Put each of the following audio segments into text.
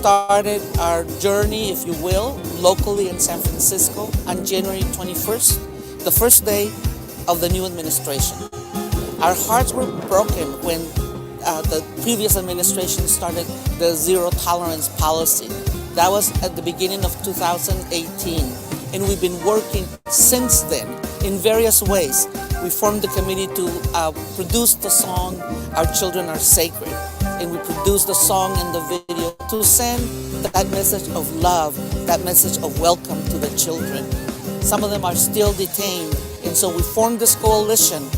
started our journey, if you will, locally in San Francisco on January 21st, the first day of the new administration. Our hearts were broken when the previous administration started the zero tolerance policy. That was at the beginning of 2018, and we've been working since then in various ways. We formed the committee to produce the song "Our Children Are Sacred," and we produced the song and the video to send that message of love, that message of welcome to the children. Some of them are still detained, and so we formed this coalition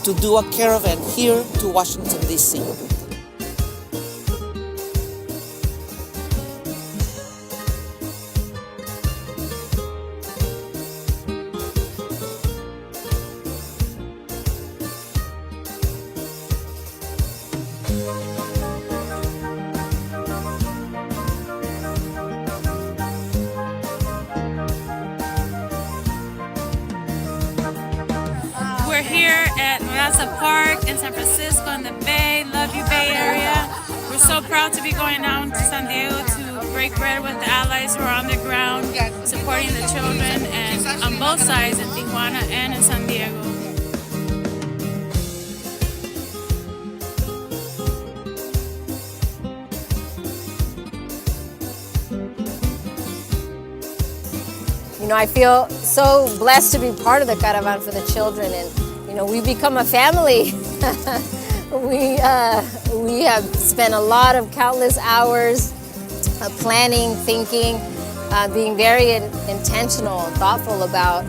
to do a caravan here to Washington, D.C. We're here at Raza Park in San Francisco in the Bay. Love you, Bay Area. We're so proud to be going down to San Diego to break bread with the allies who are on the ground supporting the children, and on both sides, in Tijuana and in San Diego. You know, I feel so blessed to be part of the Caravan for the Children, and you know, we become a family. we have spent a lot of countless hours planning, thinking, being very intentional and thoughtful about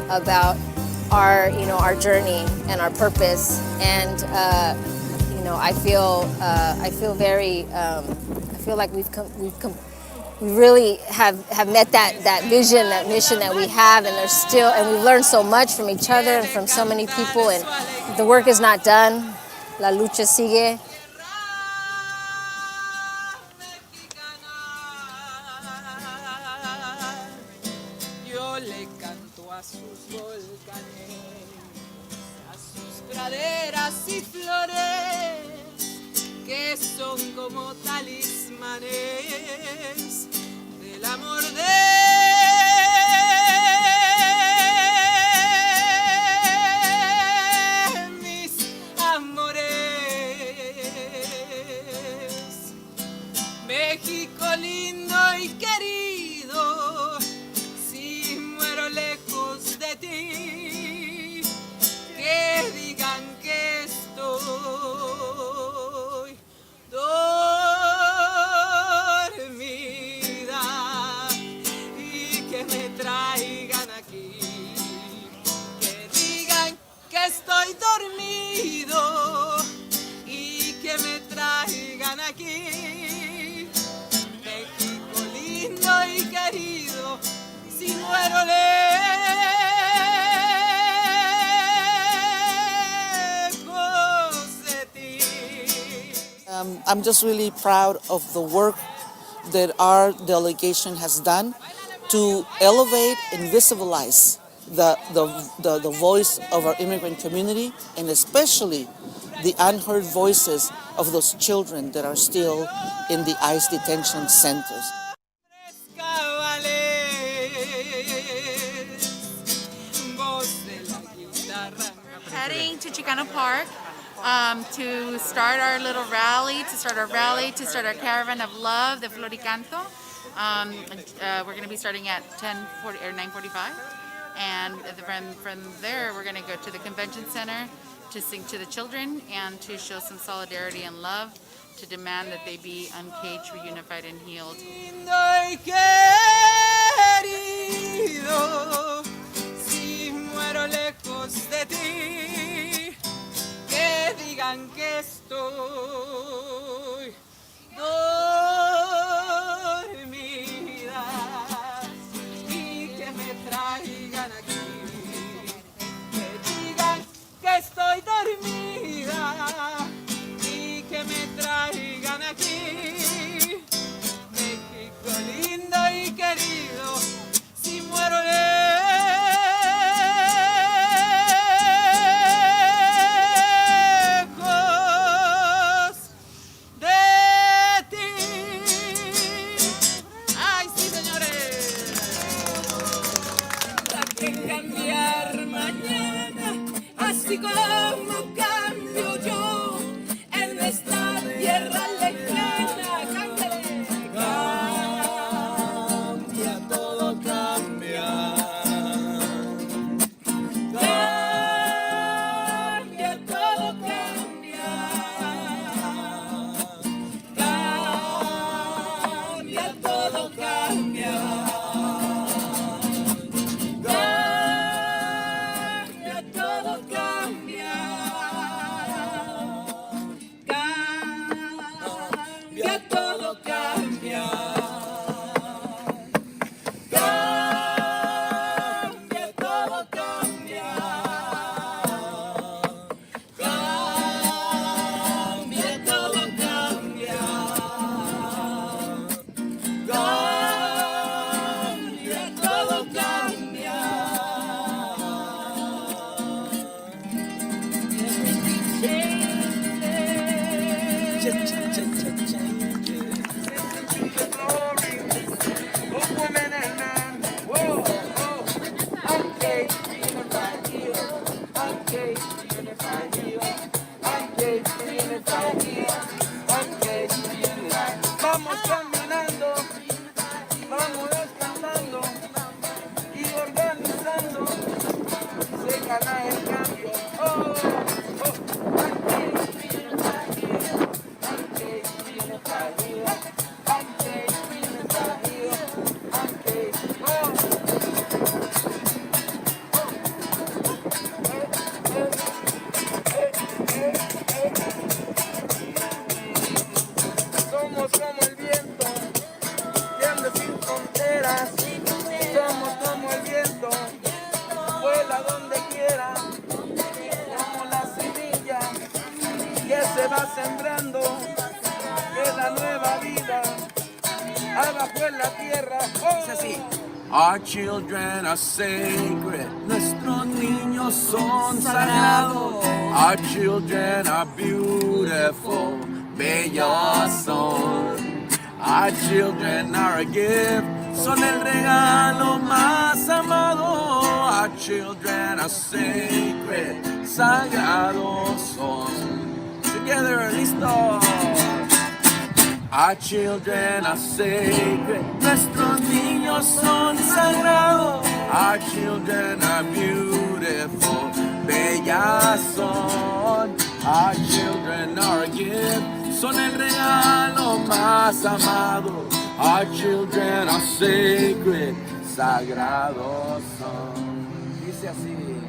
our journey and our purpose. And you know, I feel like we really have met that vision, that mission that we have, and we've learned so much from each other and from so many people, and the work is not done. La lucha sigue. Yo le canto a sus volcanes, a sus praderas y flores, que son como talismanes del amor de mis amores. México lindo y querido, si muero lejos de ti, que digan que estoy dormida y que me traigan aquí, que digan que estoy dormido y que me traigan aquí. México lindo y querido, si muero lejos de ti. I'm just really proud of the work that our delegation has done to elevate and visibilize the voice of our immigrant community, and especially the unheard voices of those children that are still in the ICE detention centers. Heading to Chicano Park to start our little rally, to start our caravan of love, the Floricanto. We're going to be starting at 10:40 or 9:45, and from there we're going to go to the convention center to sing to the children and to show some solidarity and love, to demand that they be uncaged, reunified, and healed. Si muero lejos de ti, que digan que estoy dormida y que me traigan aquí, que digan que estoy dormida y que me traigan aquí. México lindo quieras. Somos como el viento, vuela donde quiera, como la semilla que se va sembrando, que la nueva vida abajo en la tierra. Oh. Es así. Our children are sacred, nuestros niños son sagrados. Our children are beautiful, bellos son. Our children are a gift, son el regalo más amado. Our children are sacred, sagrados son. Together, listo. Our children are sacred, nuestros niños son sagrados. Our children are beautiful, bellas son. Our children are a gift, son el regalo más amado. Our children are sacred, sagrados son. Dice así: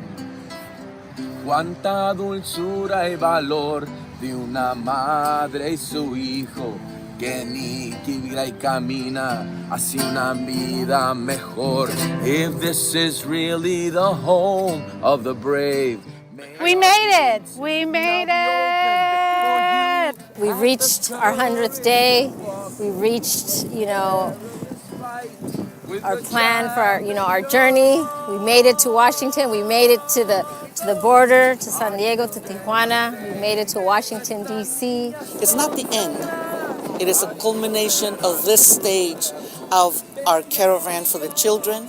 cuánta dulzura y valor de una madre y su hijo, que ni vibra y camina hacia una vida mejor. If this is really the home of the brave. We made it! We made it! We reached our 100th day. We reached, our plan for our journey. We made it to Washington. We made it to the border, to San Diego, to Tijuana. We made it to Washington, D.C. It's not the end. It is a culmination of this stage of our caravan for the children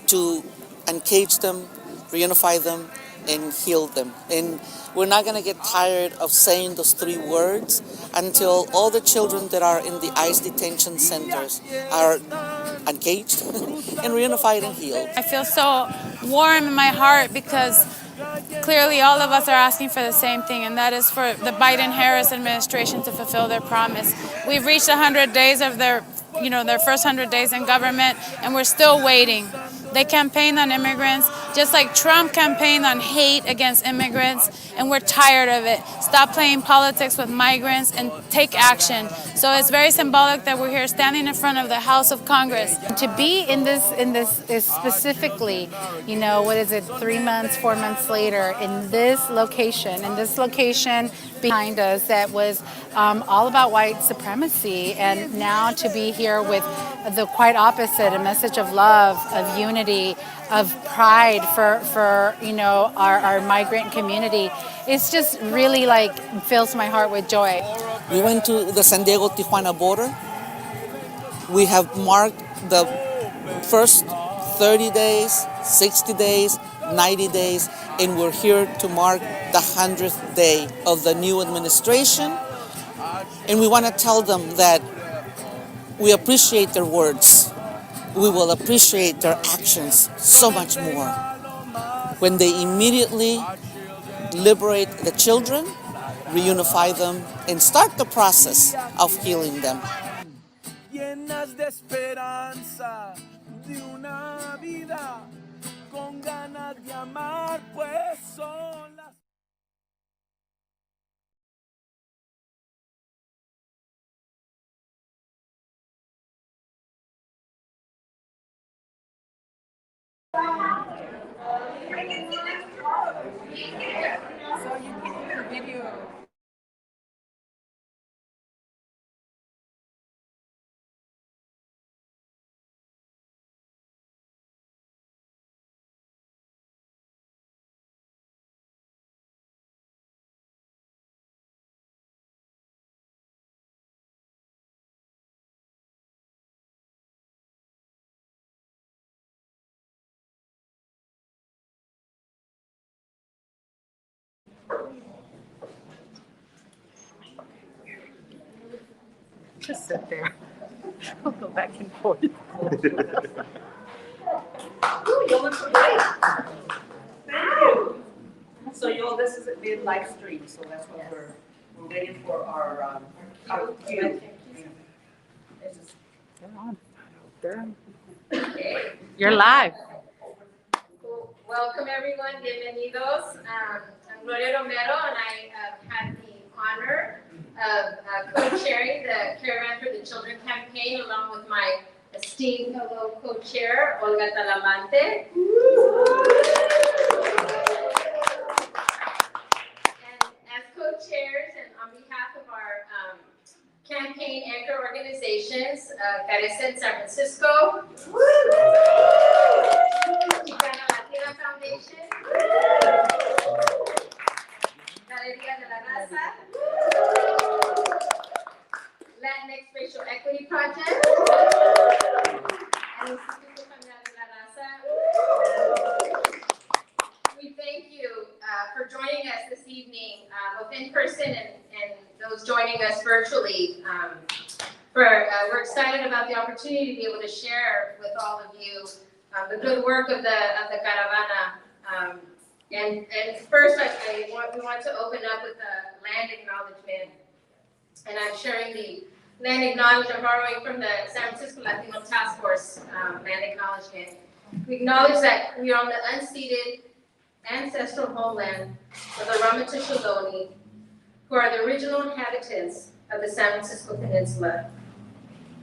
to uncage them, reunify them, and heal them. And we're not going to get tired of saying those three words until all the children that are in the ICE detention centers are uncaged and reunified and healed. I feel so warm in my heart because clearly all of us are asking for the same thing, and that is for the Biden-Harris administration to fulfill their promise. We've reached 100 days of their first 100 days in government, and we're still waiting. They campaigned on immigrants, just like Trump campaigned on hate against immigrants, and we're tired of it. Stop playing politics with migrants and take action. So it's very symbolic that we're here standing in front of the House of Congress. To be in this is specifically, 3 months, 4 months later, in this location behind us that was all about white supremacy, and now to be here with the quite opposite, a message of love, of unity, of pride for our migrant community. It's just really fills my heart with joy. We went to the San Diego-Tijuana border. We have marked the first 30 days, 60 days, 90 days, and we're here to mark the 100th day of the new administration. And we want to tell them that we appreciate their words. We will appreciate their actions so much more when they immediately liberate the children, reunify them, and start the process of healing them. Llenas de esperanza, de una vida con ganas de amar, pues son las... Just sit there. We'll go back and forth. Ooh, you look great. Thank you. So this is being live streamed, so that's what we're waiting for our cue. They're on. They're on. You're live. Welcome everyone, bienvenidos. I'm Gloria Romero, and I had the honor of co-chairing the Caravan for the Children campaign along with my esteemed fellow co-chair, Olga Talamante. And as co-chairs and on behalf of our campaign anchor organizations, Caravan San Francisco, Chicana Latina Foundation, Galería de la Raza, Latinx Racial Equity Project, and Instituto Familiar de la Raza. We thank you for joining us this evening, both in person and those joining us virtually. We're excited about the opportunity to be able to share with all of you the good work of the Caravana. And first, we want to open up with a land acknowledgement. And I'm sharing the land acknowledgement, borrowing from the San Francisco Latino Task Force land acknowledgement. We acknowledge that we are on the unceded ancestral homeland of the Ramaytush Ohlone, who are the original inhabitants of the San Francisco Peninsula.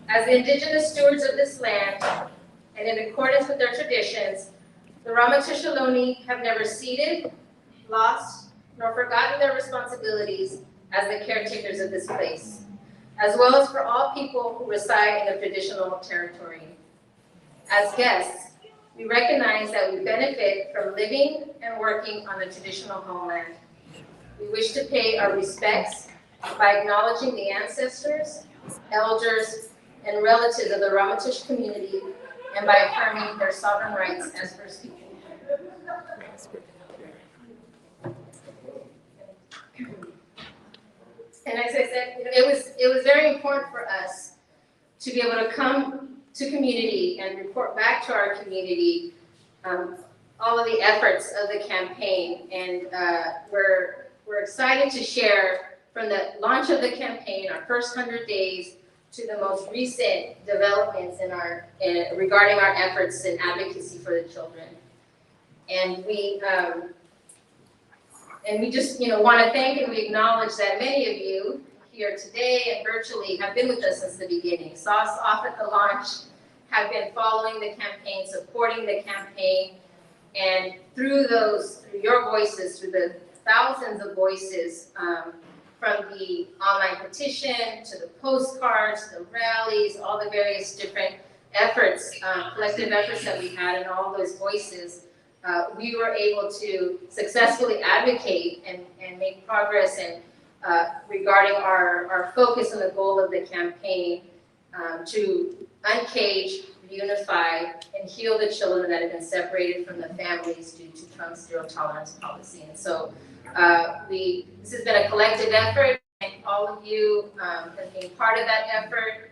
As the indigenous stewards of this land, and in accordance with their traditions, the Ramaytush Ohlone have never ceded, lost, nor forgotten their responsibilities as the caretakers of this place, as well as for all people who reside in the traditional territory. As guests, we recognize that we benefit from living and working on the traditional homeland. We wish to pay our respects by acknowledging the ancestors, elders, and relatives of the Ramaytush community and by affirming their sovereign rights as First People. And as I said, it was very important for us to be able to come to community and report back to our community all of the efforts of the campaign. And we're excited to share from the launch of the campaign, our first 100 days, to the most recent developments regarding our efforts in advocacy for the children. And we just want to thank and we acknowledge that many of you here today and virtually have been with us since the beginning. Saw us off at the launch, have been following the campaign, supporting the campaign, and through your voices, through the thousands of voices, from the online petition to the postcards, the rallies, all the various different efforts, collective efforts that we had, and all those voices, we were able to successfully advocate and make progress regarding our focus on the goal of the campaign to uncage, reunify, and heal the children that have been separated from the families due to Trump's zero tolerance policy. And so this has been a collective effort, and all of you have been part of that effort.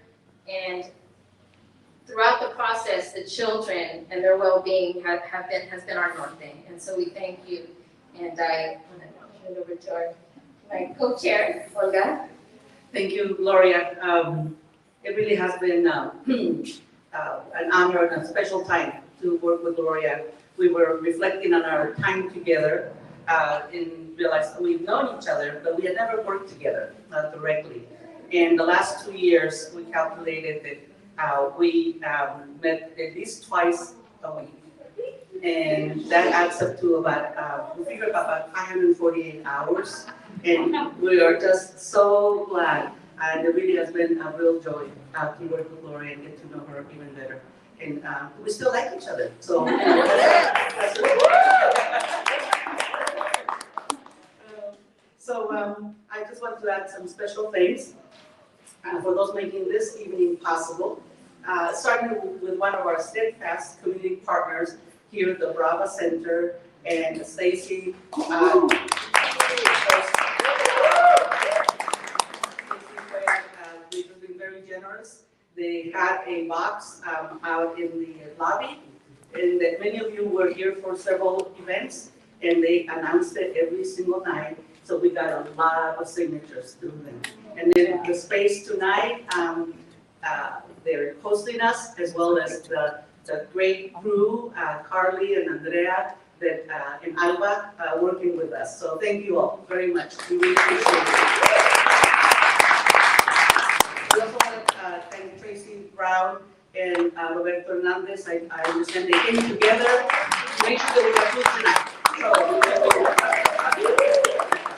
And throughout the process, the children and their well-being has been our north thing. And so we thank you. And I want to turn it over to my co-chair, Olga. Thank you, Gloria. It really has been an honor and a special time to work with Gloria. We were reflecting on our time together and realized that we've known each other, but we had never worked together directly. In the last 2 years, we calculated that we met at least twice a week. And that adds up to about, we figured about 548 hours. And we are just so glad. And it really has been a real joy to work with Gloria and get to know her even better. And we still like each other. So, I just want to add some special thanks for those making this evening possible. Starting with one of our steadfast community partners here at the Brava Center, and Stacy. They've been very generous. They had a box out in the lobby, and that many of you were here for several events, and they announced it every single night. So we got a lot of signatures through them. And then the space tonight, they're hosting us, as well as the great crew, Carly and Andrea, and Alba, working with us. So thank you all very much. We really appreciate it. We also want to thank Tracy Brown and Roberto Hernandez. I understand they came together to make sure that we got food tonight.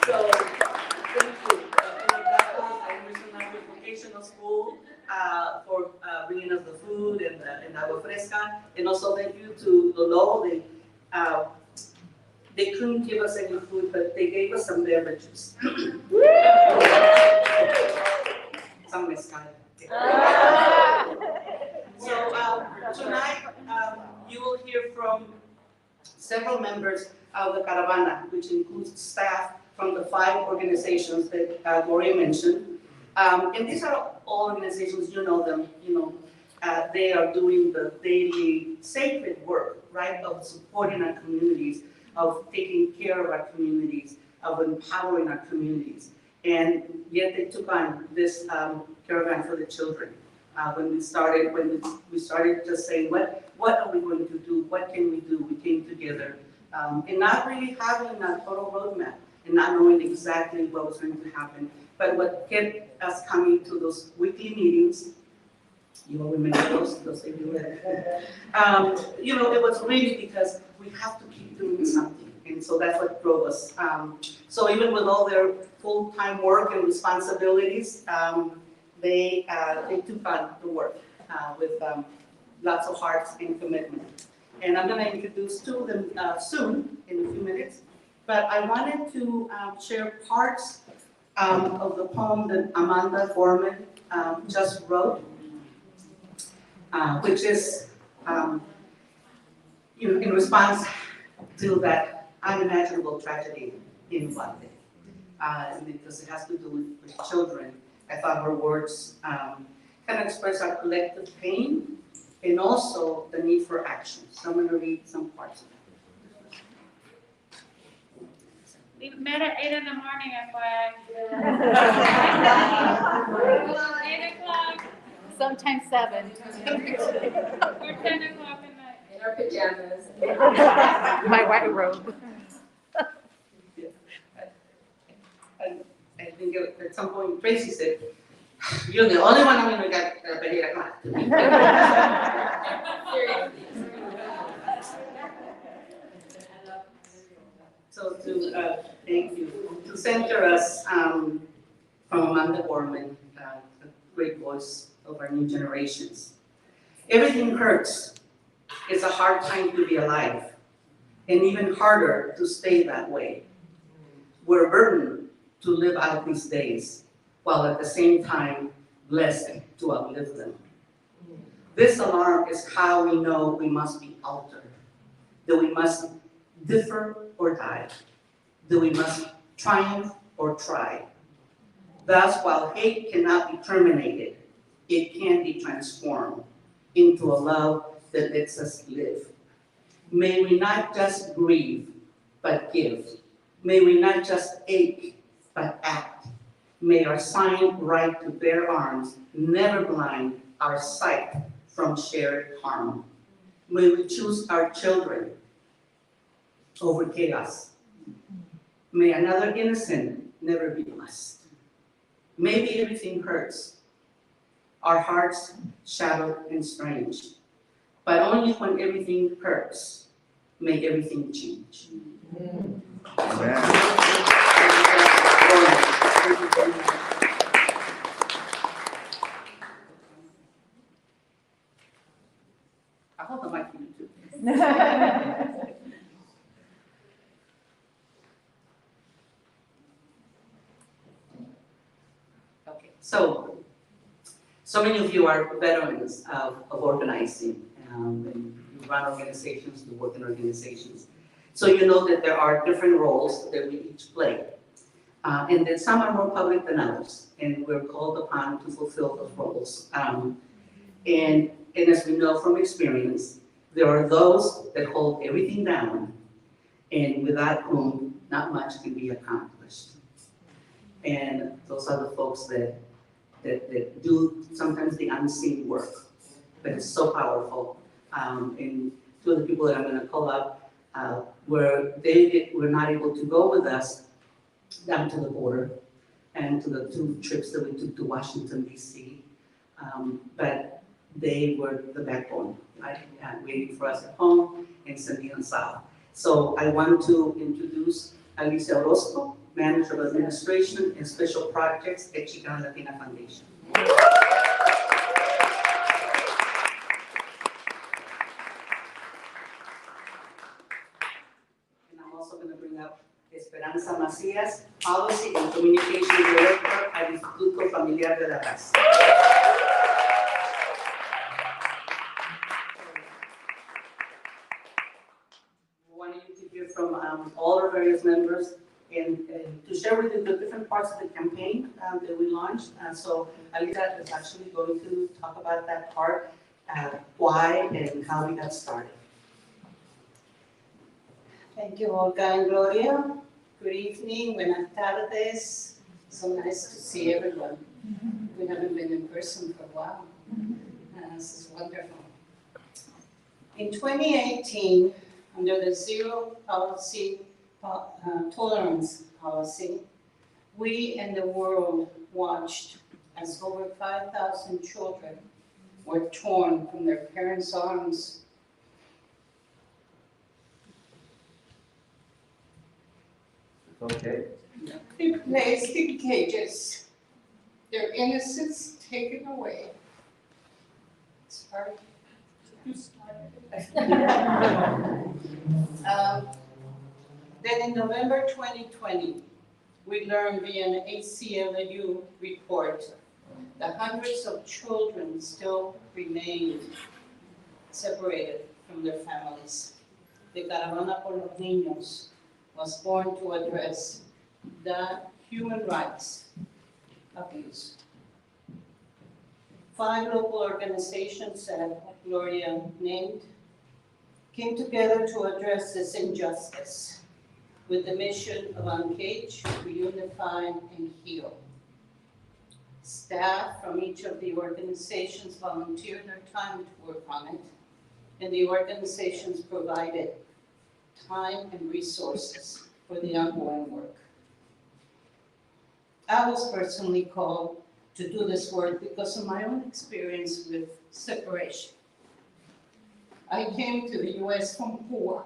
So thank you. I understand our vocational school for bringing us the food and agua fresca, and also thank you to Lolo. They couldn't give us any food, but they gave us some beverages. Some mezcal. So tonight you will hear from several members of the Caravana, which includes staff from the 5 organizations that Gloria mentioned. And these are all organizations, you know them, they are doing the daily sacred work, right, of supporting our communities, of taking care of our communities, of empowering our communities. And yet they took on this Caravan for the Children. When we started just saying, what are we going to do? What can we do? We came together, and not really having a total roadmap, and not knowing exactly what was going to happen. But what kept us coming to those weekly meetings, you all remember those of you that, it was really because we have to keep doing something. And so that's what drove us. So even with all their full-time work and responsibilities, they took on the work with lots of hearts and commitment. And I'm going to introduce 2 of them soon, in a few minutes. But I wanted to share parts of the poem that Amanda Gorman just wrote, which is in response to that unimaginable tragedy in Guate. Because it has to do with children. I thought her words kind of express our collective pain and also the need for action. So I'm going to read some parts of it. We met at 8 in the morning, FYI. 8 o'clock. Sometimes 7. Or 10 o'clock at night. In our pajamas. My white robe. Yeah. I think at some point Tracy said, "You're the only one I'm going to get at 8 o'clock." So thank you. To center us from Amanda Gorman, a great voice of our new generations. Everything hurts. It's a hard time to be alive, and even harder to stay that way. We're burdened to live out these days, while at the same time blessed to outlive them. This alarm is how we know we must be altered, that we must differ or die, that we must triumph or try. Thus, while hate cannot be terminated, it can be transformed into a love that lets us live. May we not just grieve, but give. May we not just ache, but act. May our sign right to bear arms never blind our sight from shared harm. May we choose our children over chaos. May another innocent never be lost. Maybe everything hurts, our hearts shallow and strange, but only when everything hurts, may everything change. I hope the mic for you too. Okay, so many of you are veterans of organizing, and you run organizations, you work in organizations. So you know that there are different roles that we each play. And that some are more public than others, and we're called upon to fulfill those roles. And as we know from experience, there are those that hold everything down, and without whom not much can be accomplished. And those are the folks that do sometimes the unseen work, but it's so powerful. And 2 of the people that I'm going to call up, were not able to go with us down to the border and to the 2 trips that we took to Washington, D.C. But they were the backbone, right? And waiting for us at home and sending us out. So I want to introduce Alicia Orozco, Manager of Administration and Special Projects at Chicana Latina Foundation. And I'm also going to bring up Esperanza Macías, Policy and Communication Director at Instituto Familiar de la Paz. We wanted you to hear from all our various members and to share with you the different parts of the campaign that we launched. So Alisa is actually going to talk about that part, why and how we got started. Thank you, Olga and Gloria. Good evening, buenas tardes. So nice to see everyone. We haven't been in person for a while. This is wonderful. In 2018, under the zero tolerance policy, we and the world watched as over 5,000 children were torn from their parents' arms. Okay. Be placed in cages, their innocence taken away. Sorry. Then in November 2020, we learned via an ACLU report that hundreds of children still remained separated from their families. The Caravana por los Niños was born to address that human rights abuse. 5 local organizations that Gloria named came together to address this injustice with the mission of uncage, reunify, and heal. Staff from each of the organizations volunteered their time to work on it, and the organizations provided time and resources for the ongoing work. I was personally called to do this work because of my own experience with separation. I came to the US from Cuba.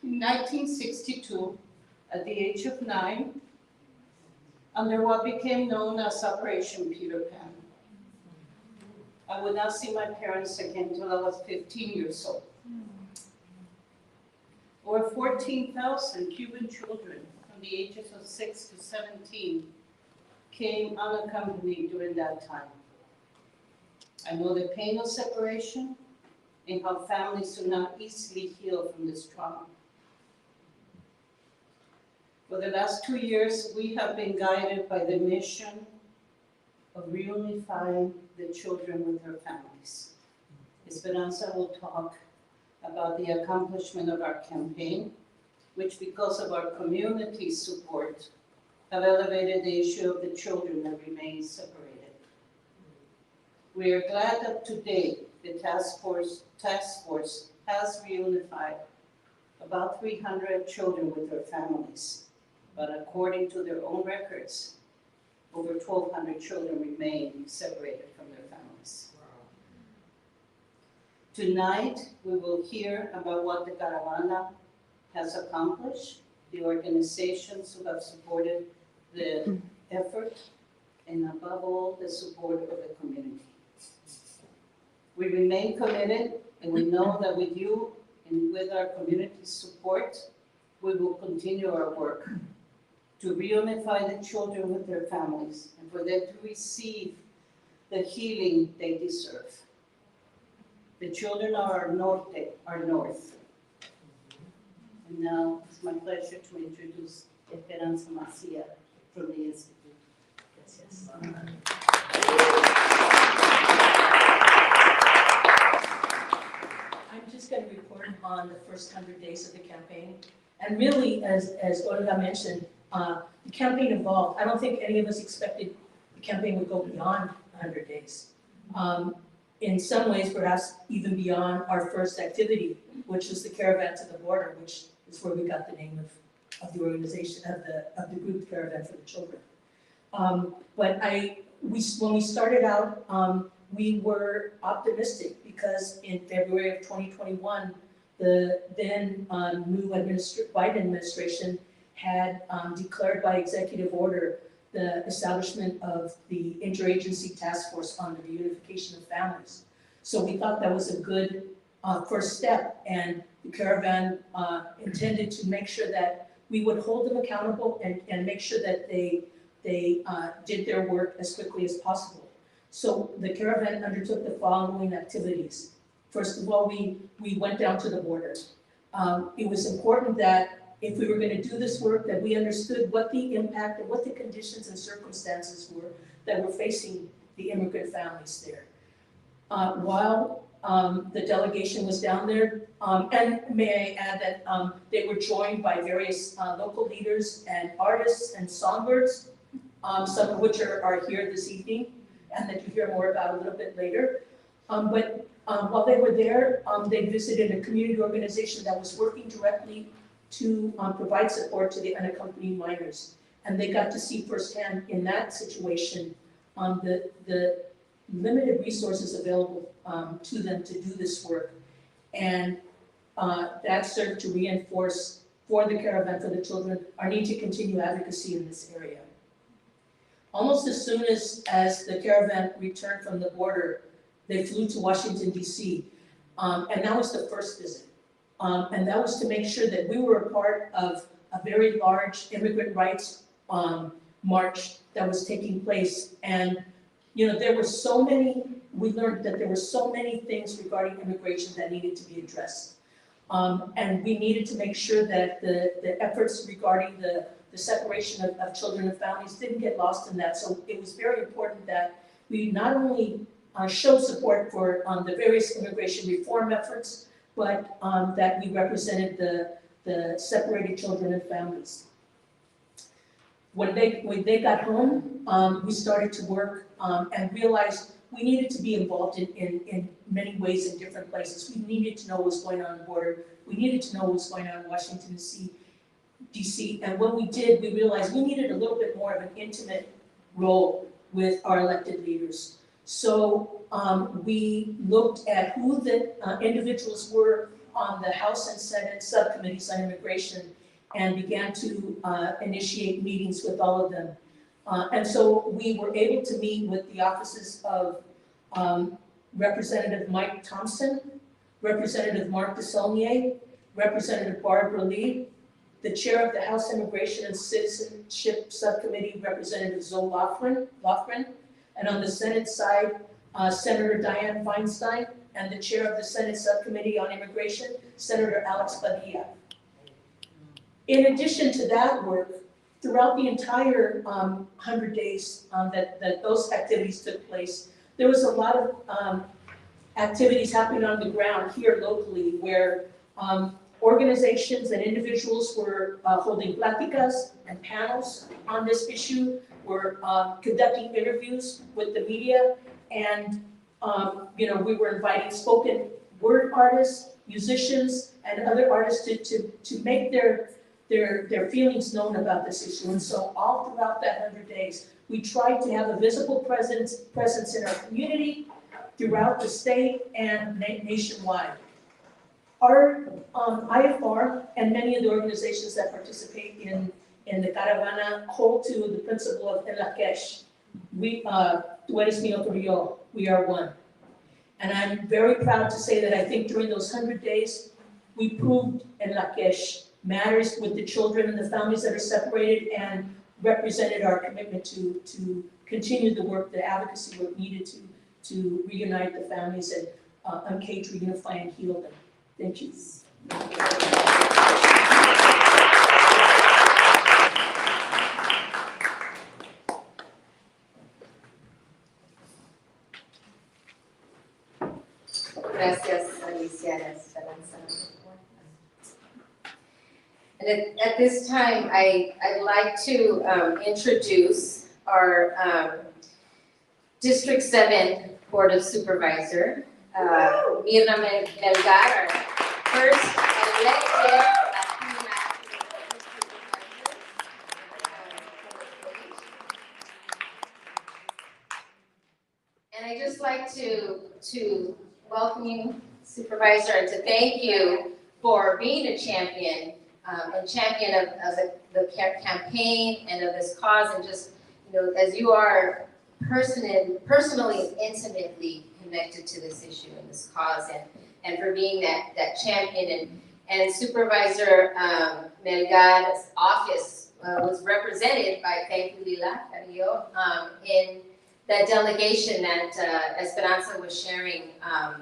In 1962, at the age of 9, under what became known as Operation Peter Pan. I would not see my parents again until I was 15 years old. Over 14,000 Cuban children from the ages of 6 to 17 came unaccompanied during that time. I know the pain of separation and how families do not easily heal from this trauma. For the last 2 years, we have been guided by the mission of reunifying the children with their families. Esperanza will talk about the accomplishment of our campaign, which because of our community support, have elevated the issue of the children that remain separated. We are glad that today the task force has reunified about 300 children with their families. But according to their own records, over 1,200 children remain separated from their families. Tonight, we will hear about what the Caravana has accomplished, the organizations who have supported the effort, and above all, the support of the community. We remain committed, and we know that with you and with our community's support, we will continue our work to reunify the children with their families and for them to receive the healing they deserve. The children are our north. And now it's my pleasure to introduce Esperanza Macías from the Institute. Gracias. I'm just going to report on the first 100 days of the campaign. And really, as Olga mentioned, the campaign evolved. I don't think any of us expected the campaign would go beyond 100 days. In some ways, perhaps even beyond our first activity, which was the Caravan to the Border, which is where we got the name of the organization, of the group Caravan for the Children. But when we started out, we were optimistic because in February of 2021, the then new Biden administration had declared by executive order the establishment of the Interagency Task Force on the Reunification of Families. So we thought that was a good first step, and the Caravan intended to make sure that we would hold them accountable and make sure that they did their work as quickly as possible. So the Caravan undertook the following activities. First of all, we went down to the border. It was important that if we were going to do this work, that we understood what the impact and what the conditions and circumstances were that were facing the immigrant families there. While the delegation was down there, and may I add that they were joined by various local leaders and artists and songbirds, some of which are here this evening, and that you hear more about a little bit later. But while they were there, they visited a community organization that was working directly to provide support to the unaccompanied minors. And they got to see firsthand in that situation the limited resources available to them to do this work. And that served to reinforce for the Caravan for the Children our need to continue advocacy in this area. Almost as soon as the Caravan returned from the border, they flew to Washington, D.C. And that was the first visit. And that was to make sure that we were a part of a very large immigrant rights march that was taking place. And, you know, there were so many, we learned that there were so many things regarding immigration that needed to be addressed. And we needed to make sure that the efforts regarding the separation of children and families didn't get lost in that. So it was very important that we not only showed support for the various immigration reform efforts, but that we represented the separated children and families. When they got home, we started to work and realized we needed to be involved in many ways in different places. We needed to know what was going on the border. We needed to know what was going on in Washington, D.C. And when we did, we realized we needed a little bit more of an intimate role with our elected leaders. So we looked at who the individuals were on the House and Senate subcommittees on immigration and began to initiate meetings with all of them. And so we were able to meet with the offices of Representative Mike Thompson, Representative Mark DeSaulnier, Representative Barbara Lee, the chair of the House Immigration and Citizenship Subcommittee, Representative Zoe Lofgren, and on the Senate side, Senator Dianne Feinstein, and the chair of the Senate Subcommittee on Immigration, Senator Alex Padilla. In addition to that work, throughout the entire 100 days that those activities took place, there was a lot of activities happening on the ground here locally where organizations and individuals were holding pláticas and panels on this issue, were conducting interviews with the media, and we were inviting spoken word artists, musicians, and other artists to make their feelings known about this issue. And so all throughout that 100 days, we tried to have a visible presence in our community, throughout the state, and nationwide. Our IFR and many of the organizations that participate in the Caravana hold to the principle of En Lakesh. Tú eres mío, tú yo, we are one. And I'm very proud to say that I think during those 100 days, we proved En Lakesh matters with the children and the families that are separated, and represented our commitment to continue the work, the advocacy work needed to reunite the families and uncage, reunify, and heal them. Thank you. Gracias, Alicia. And at this time, I'd like to introduce our District 7 Board of Supervisor, Mirna Melgar, our first elected Latina. And I'd just like to welcome you, Supervisor, and to thank you for being a champion, a champion of the campaign and of this cause, and just, as you are personally and intimately connected to this issue and this cause, and for being that champion. And Supervisor Melgar's office was represented by, thank you, Lila Carrillo, in that delegation that Esperanza was sharing, a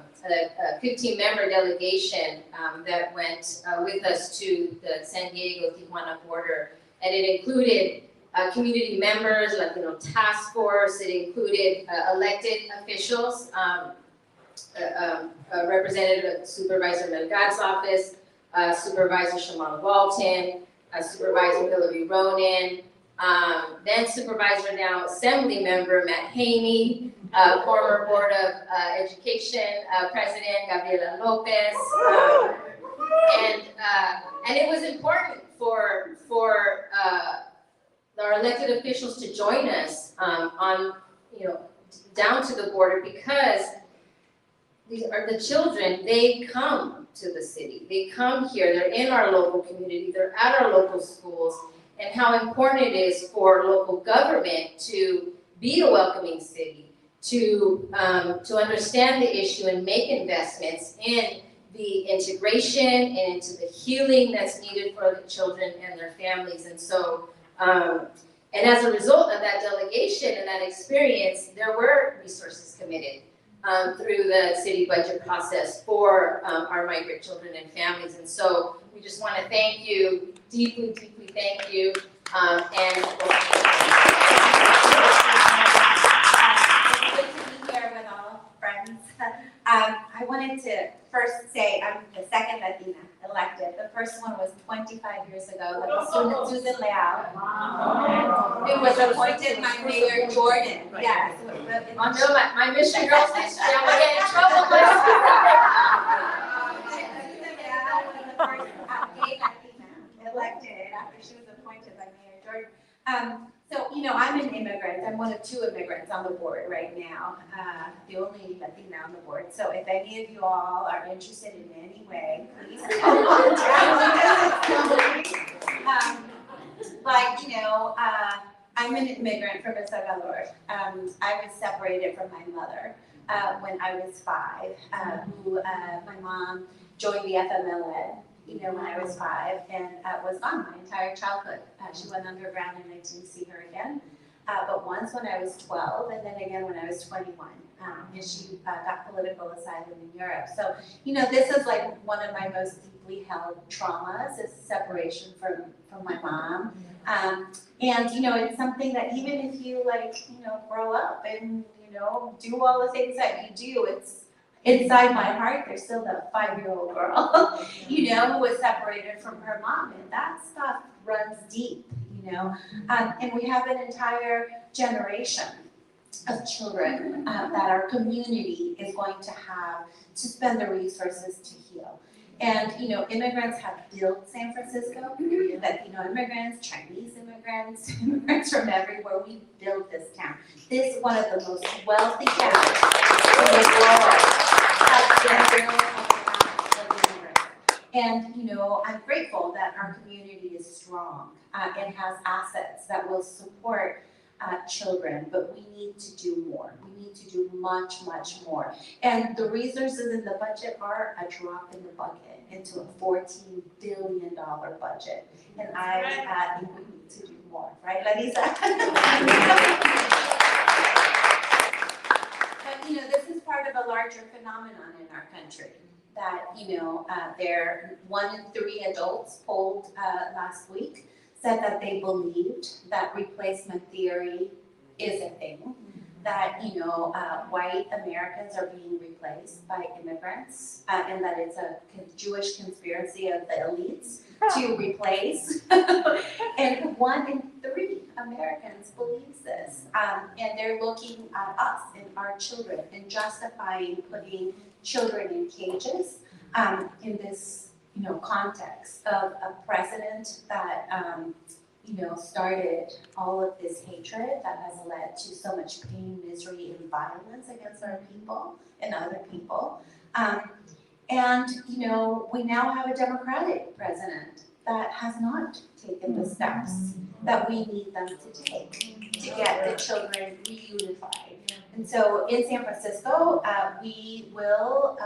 15-member delegation that went with us to the San Diego-Tijuana border. And it included community members, Latino task force, it included elected officials, a representative of Supervisor Melgar's office, Supervisor Shamal Walton, Supervisor Hillary Ronan, then Supervisor, now Assembly Member Matt Haney, former Board of Education President Gabriela Lopez, and it was important for our elected officials to join us on, down to the border, because these are the children. They come to the city. They come here. They're in our local community. They're at our local schools. And how important it is for local government to be a welcoming city, to understand the issue and make investments in the integration and into the healing that's needed for the children and their families. And so, and as a result of that delegation and that experience, there were resources committed through the city budget process for our migrant children and families. And so we just want to thank you, deeply, deeply thank you. And it's good to be here with all friends. I wanted to first say I'm the second Latina elected. The first one was 25 years ago. That was Susan Leal. It was appointed by Mayor Jordan. Yeah. So, my Mission Girls history, I'm gonna get in trouble. Gay Latina elected after she was appointed by Mayor Jordan. So, I'm an immigrant. I'm one of two immigrants on the board right now, the only Latina on the board. So if any of you all are interested in any way, please I'm an immigrant from El Salvador. I was separated from my mother when I was 5, my mom joined the FMLN, when I was 5, and was gone my entire childhood. She went underground and I didn't see her again. But once when I was 12, and then again when I was 21, and she got political asylum in Europe. So, this is like one of my most deeply held traumas, is separation from my mom. And, it's something that even if you grow up and, do all the things that you do, it's inside my heart, there's still that 5-year-old girl, who was separated from her mom, and that stuff runs deep, and we have an entire generation of children that our community is going to have to spend the resources to heal. And, immigrants have built San Francisco, Latino immigrants, Chinese immigrants, immigrants from everywhere. We built this town. This is one of the most wealthy towns in the world. And, I'm grateful that our community is strong and has assets that will support children, but we need to do more. We need to do much, much more. And the resources in the budget are a drop in the bucket into a $14 billion budget. And I think we need to do more, right, Larissa? But, this is part of a larger phenomenon in our country. That, there 1 in 3 adults polled last week said that they believed that replacement theory is a thing, that, white Americans are being replaced by immigrants, and that it's a Jewish conspiracy of the elites to replace. And 1 in 3 Americans believes this, and they're looking at us and our children and justifying putting children in cages in this, context of a president that, started all of this hatred that has led to so much pain, misery, and violence against our people and other people. And we now have a Democratic president that has not taken the steps that we need them to take to get the children reunified. And so in San Francisco, we will,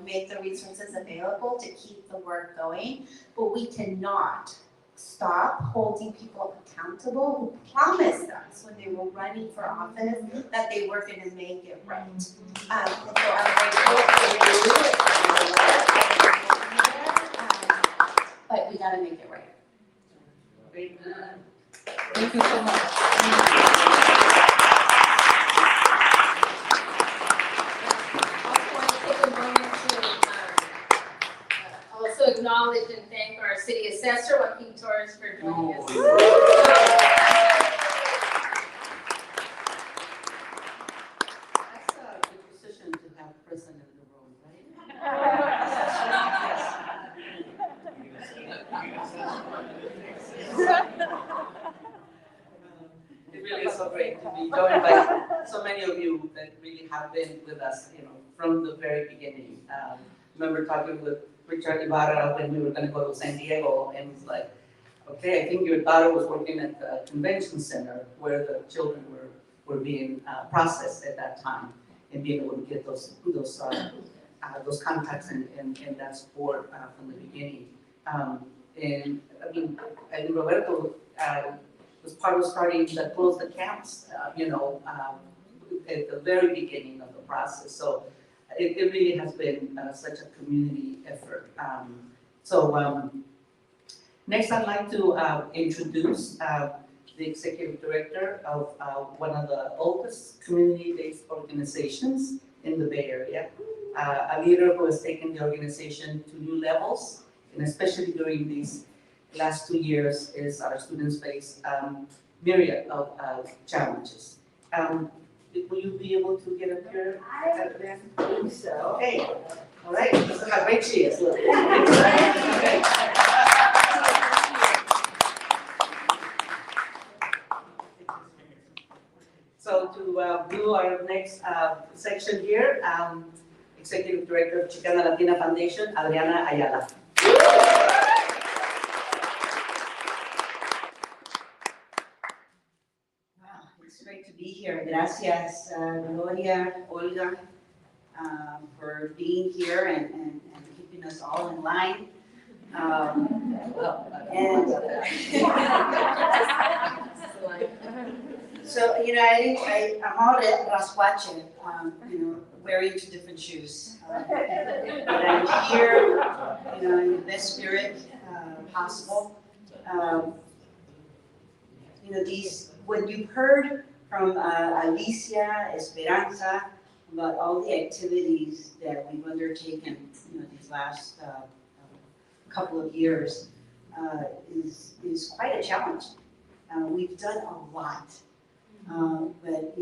make the resources available to keep the work going, but we cannot stop holding people accountable who promised us when they were running for office that they were going to make it right. And so I'm grateful for you, but we got to make it right. Great. Thank you so much. Also acknowledge and thank our city assessor, Joaquin Torres, for joining us. That's a good position to have president in the room, right? It really is so great to be joined by so many of you that really have been with us, from the very beginning. Remember talking with Richard Ibarra when we were going to go to San Diego, and he's like, okay, I think your daughter was working at the convention center where the children were being processed at that time, and being able to get those contacts and that support from the beginning. And I think Roberto was part of starting to close the camps, at the very beginning of the process. So it really has been such a community effort. Next I'd like to introduce the executive director of one of the oldest community-based organizations in the Bay Area, a leader who has taken the organization to new levels, and especially during these last 2 years is our students face myriad of challenges. Will you be able to get up here? I think so. Okay. All right. This is how great she is. Look. Okay. So to do our next section here, Executive Director of Chicana Latina Foundation, Adriana Ayala. It's great to be here. Gracias, Gloria, Olga, for being here and keeping us all in line. So, I'm all at Rascuache, wearing 2 different shoes. But I'm here, in the best spirit possible. What you've heard from Alicia, Esperanza, about all the activities that we've undertaken, these last couple of years, is quite a challenge. We've done a lot, but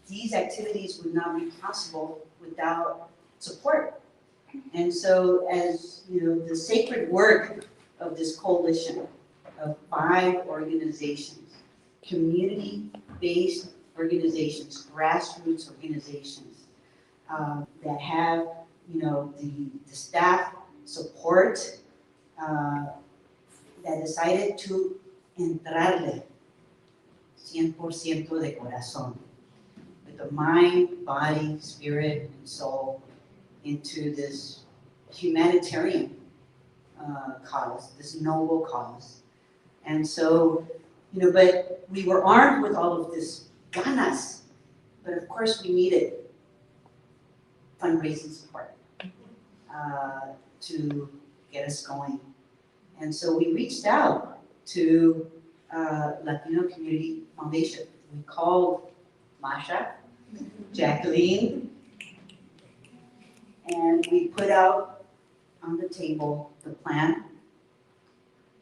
these activities would not be possible without support. And so, as the sacred work of this coalition of 5 organizations, community-based organizations, grassroots organizations that have, the staff support that decided to entrarle 100% de corazón, with the mind, body, spirit, and soul into this humanitarian cause, this noble cause. And so, but we were armed with all of this ganas, but of course we needed fundraising support to get us going. And so we reached out to Latino Community Foundation. We called Masha, Jacqueline, and we put out on the table the plan,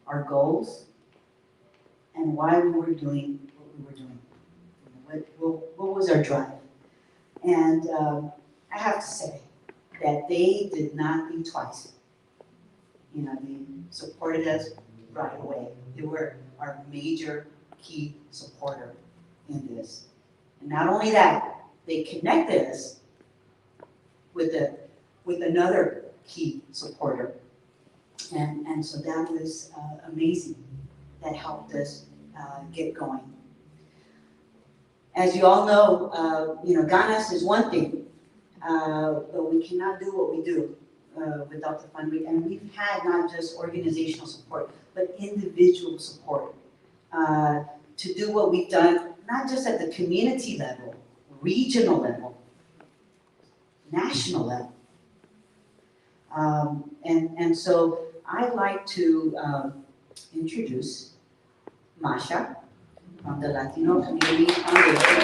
our goals, and why we were doing what we were doing. What was our drive? And I have to say that they did not think twice. They supported us right away. They were our major key supporter in this. And not only that, they connected us with another key supporter. And so that was amazing. That helped us get going. As you all know, ganas is one thing, but we cannot do what we do without the fundraising. And we've had not just organizational support, but individual support to do what we've done, not just at the community level, regional level, national level. And so I'd like to introduce Masha from the Latino Community Foundation.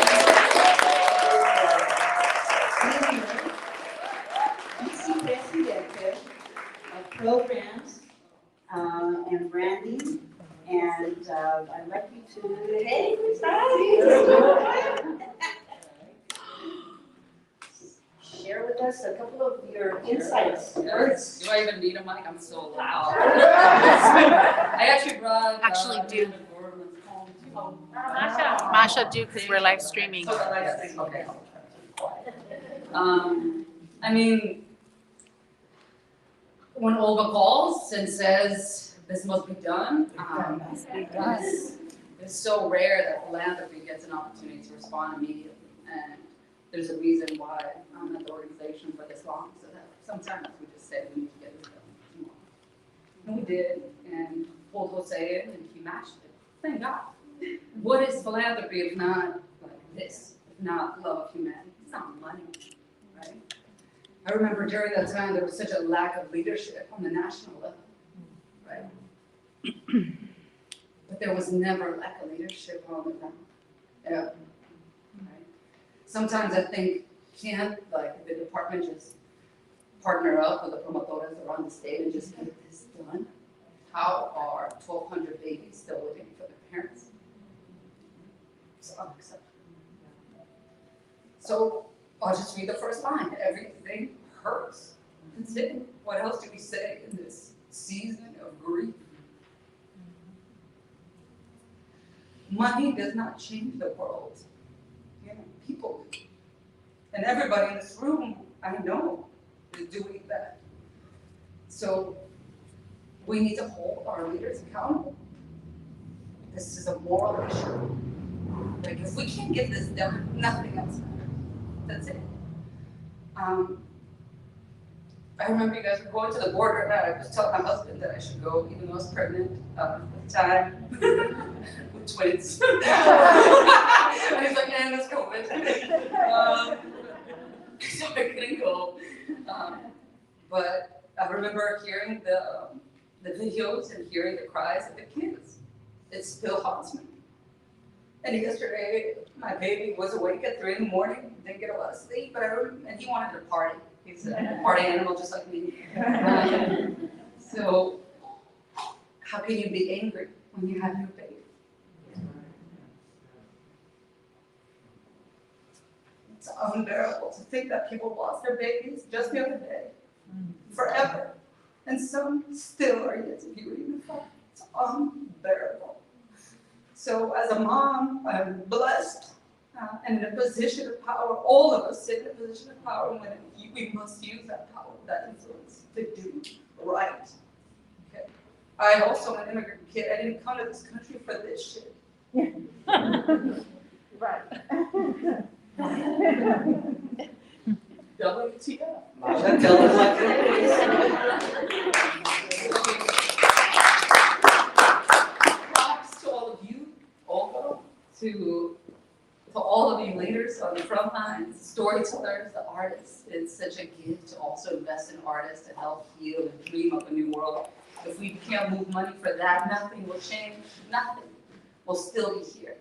Vice-Presidente of Programs and Branding. And I'd like you to, hey, share with us a couple of your insights. Yes. Do I even need a mic? I'm so loud. I actually brought. Do. Masha, do, because we're live streaming. Okay. I mean, when Olga calls and says this must be done, it's so rare that philanthropy gets an opportunity to respond immediately. And there's a reason why I'm at the organization for this long, so that sometimes we just say we need to get this done. And we did, and pulled Jose in, and he matched it. Thank God. What is philanthropy if not like this? If not love of humanity? It's not money, right? I remember during that time there was such a lack of leadership on the national level, right? But there was never lack of leadership on the ground, ever. Right? Sometimes I think, can't like the department just partner up with the promotoras around the state and just get this done? How are 1,200 babies still waiting for their parents? It's unacceptable. So I'll just read the first line. Everything hurts. That's it. What else do we say in this season of grief? Money does not change the world. You know, people do. And everybody in this room, I know, is doing that. So we need to hold our leaders accountable. This is a moral issue. Like, if we can't get this done, nothing else matters. That's it. I remember you guys were going to the border, and I was telling my husband that I should go, even though I was pregnant at the time with twins. And he's like, "Yeah, let's go." So I couldn't go. But I remember hearing the videos and hearing the cries of the kids. It still haunts me. And yesterday, my baby was awake at 3 a.m, didn't get a lot of sleep, but and he wanted to party. He's a party animal just like me. So, how can you be angry when you have your baby? It's unbearable to think that people lost their babies just the other day, forever, and some still are yet to be reunified. It's unbearable. So as a mom, I'm blessed and in a position of power. All of us sit in a position of power when we must use that power, that influence to do right. Okay. I also am an immigrant kid. I didn't come to this country for this shit. Right. WTF. Tell us like it Props to all of you, Olga, to all of you leaders on the front lines, storytellers, the artists. It's such a gift to also invest in artists to help heal and dream up a new world. If we can't move money for that, nothing will change. Nothing will still be here.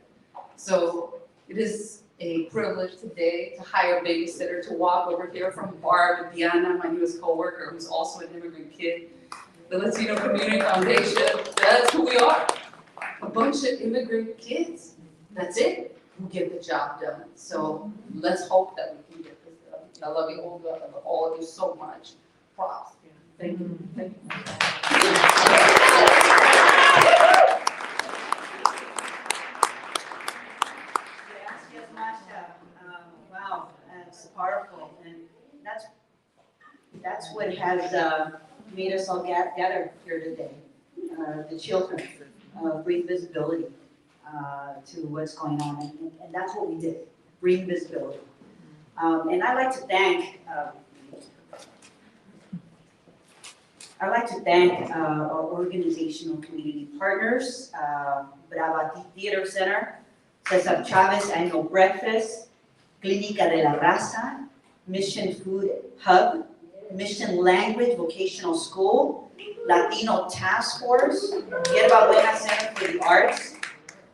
So it is a privilege today to hire a babysitter to walk over here from Barb and Diana, my newest coworker, who's also an immigrant kid. The Latino Community Foundation, that's who we are. A bunch of immigrant kids. That's it. Who get the job done. So let's hope that we can get this done. I love you, Olga. I love all of you so much. Props. Thank you. Thank you. That's what has made us all gather here today. The children, bring visibility to what's going on, and that's what we did, bring visibility. And I'd like to thank our organizational community partners, Brava Theater Center, Cesar Chavez Annual Breakfast, Clínica de la Raza, Mission Food Hub, Mission Language Vocational School, Latino Task Force, Yerba Buena Center for the Arts,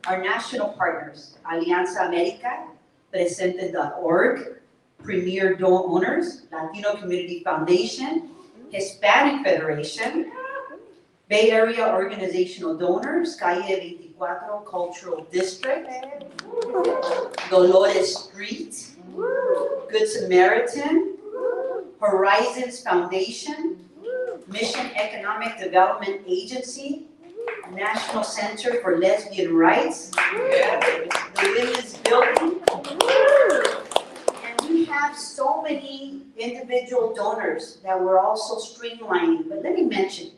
our national partners, Alianza America, Presente.org, Premier Owners, Latino Community Foundation, Hispanic Federation, Bay Area Organizational Donors, Calle 24 Cultural District, Dolores Street, Good Samaritan, Horizons Foundation, Mission Economic Development Agency, National Center for Lesbian Rights, the Women's Building, and we have so many individual donors that we're also streamlining, but let me mention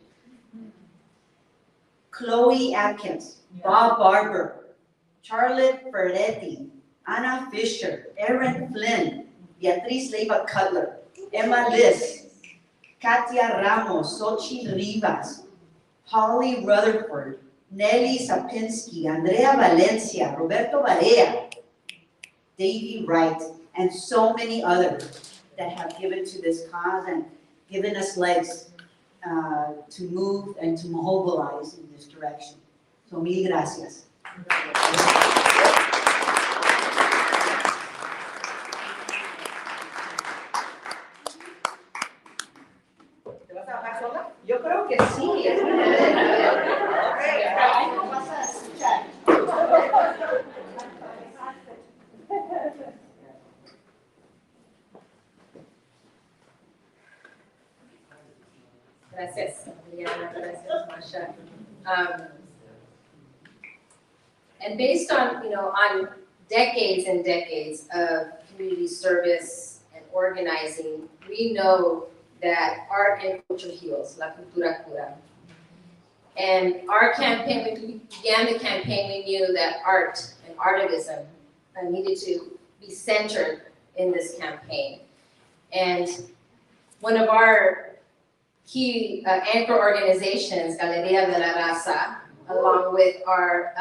Chloe Atkins, Bob Barber, Charlotte Ferretti, Anna Fisher, Erin Flynn, Beatriz Leiva Cutler, Emma Liz, Katia Ramos, Xochitl Rivas, Holly Rutherford, Nelly Sapinski, Andrea Valencia, Roberto Barea, Davey Wright, and so many others that have given to this cause and given us legs to move and to mobilize in this direction. So mil gracias. ¿Te vas a bajar sola? Yo creo que sí. Ahí no vas a escuchar. Gracias, Adriana. Gracias, Masha. And based on, on decades and decades of community service and organizing, we know that art and culture heals, la cultura cura. And our campaign, when we began the campaign, we knew that art and artivism needed to be centered in this campaign. And one of our key anchor organizations, Galeria de la Raza, along with our,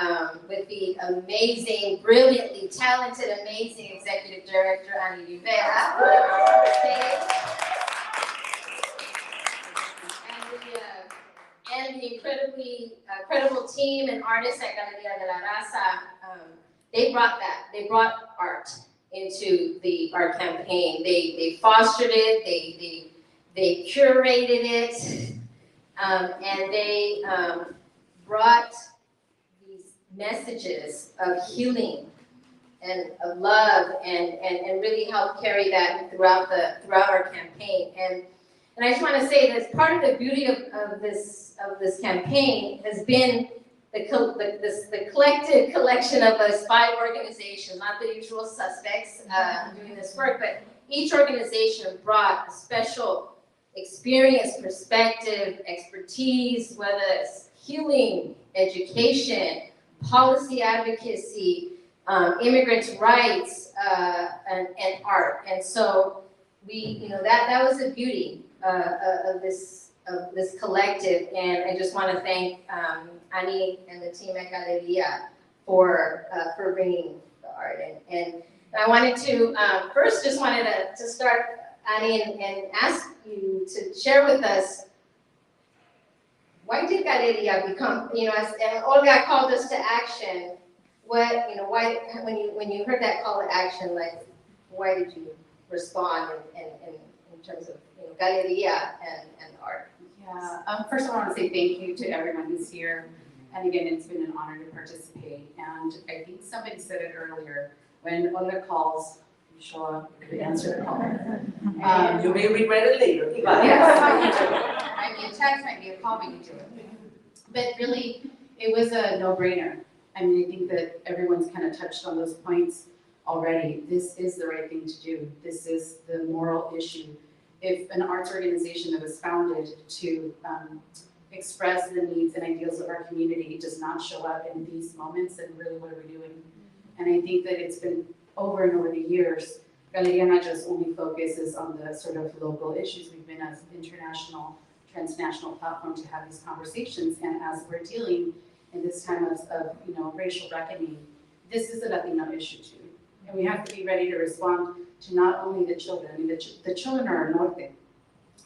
with the amazing, brilliantly talented, amazing executive director, Ani Rivera, and the incredibly credible team and artists at Galeria de la Raza, they brought art into our campaign. They fostered it, they curated it, and they brought these messages of healing and of love and really helped carry that throughout our campaign. And I just want to say that part of the beauty of this campaign has been the collective collection of those 5 organizations, not the usual suspects doing this work, but each organization brought a special experience, perspective, expertise, whether it's healing, education, policy advocacy, immigrants' rights, and art. And so we, that was the beauty of this collective. And I just want to thank Ani and the team at Galeria for bringing the art. And I wanted to first just wanted to start, Ani, and ask you to share with us, why did Galeria become, as Olga called us to action, why, when you heard that call to action, like, why did you respond in terms of, Galeria and art? Yeah, first of all, I want to say thank you to everyone who's here. And again, it's been an honor to participate. And I think somebody said it earlier, when Olga calls, you show up, you answer the call. You may regret it later. Yes, might be a text, might be a call, but you do it. But really, it was a no-brainer. I mean, I think that everyone's kind of touched on those points already. This is the right thing to do. This is the moral issue. if an arts organization that was founded to express the needs and ideals of our community does not show up in these moments, then really what are we doing? And I think that it's been over and over the years, Galeria Maya's only focus is on the sort of local issues. We've been as international, transnational platform to have these conversations, and as we're dealing in this time of racial reckoning, this is a Latino issue too. And we have to be ready to respond to not only the children, I mean, the children are our norte,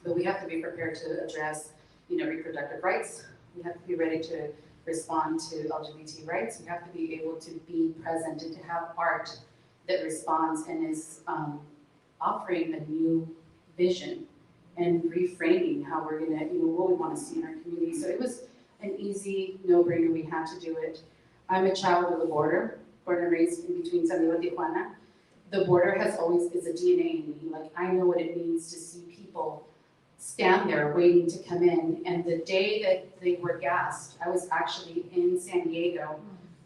but we have to be prepared to address, reproductive rights. We have to be ready to respond to LGBT rights. We have to be able to be present and to have art that responds and is offering a new vision and reframing how we're gonna, what we want to see in our community. So it was an easy no-brainer. We had to do it. I'm a child of the border, born and raised in between San Diego and Tijuana. The border is a DNA in me. Like, I know what it means to see people stand there waiting to come in. And the day that they were gassed, I was actually in San Diego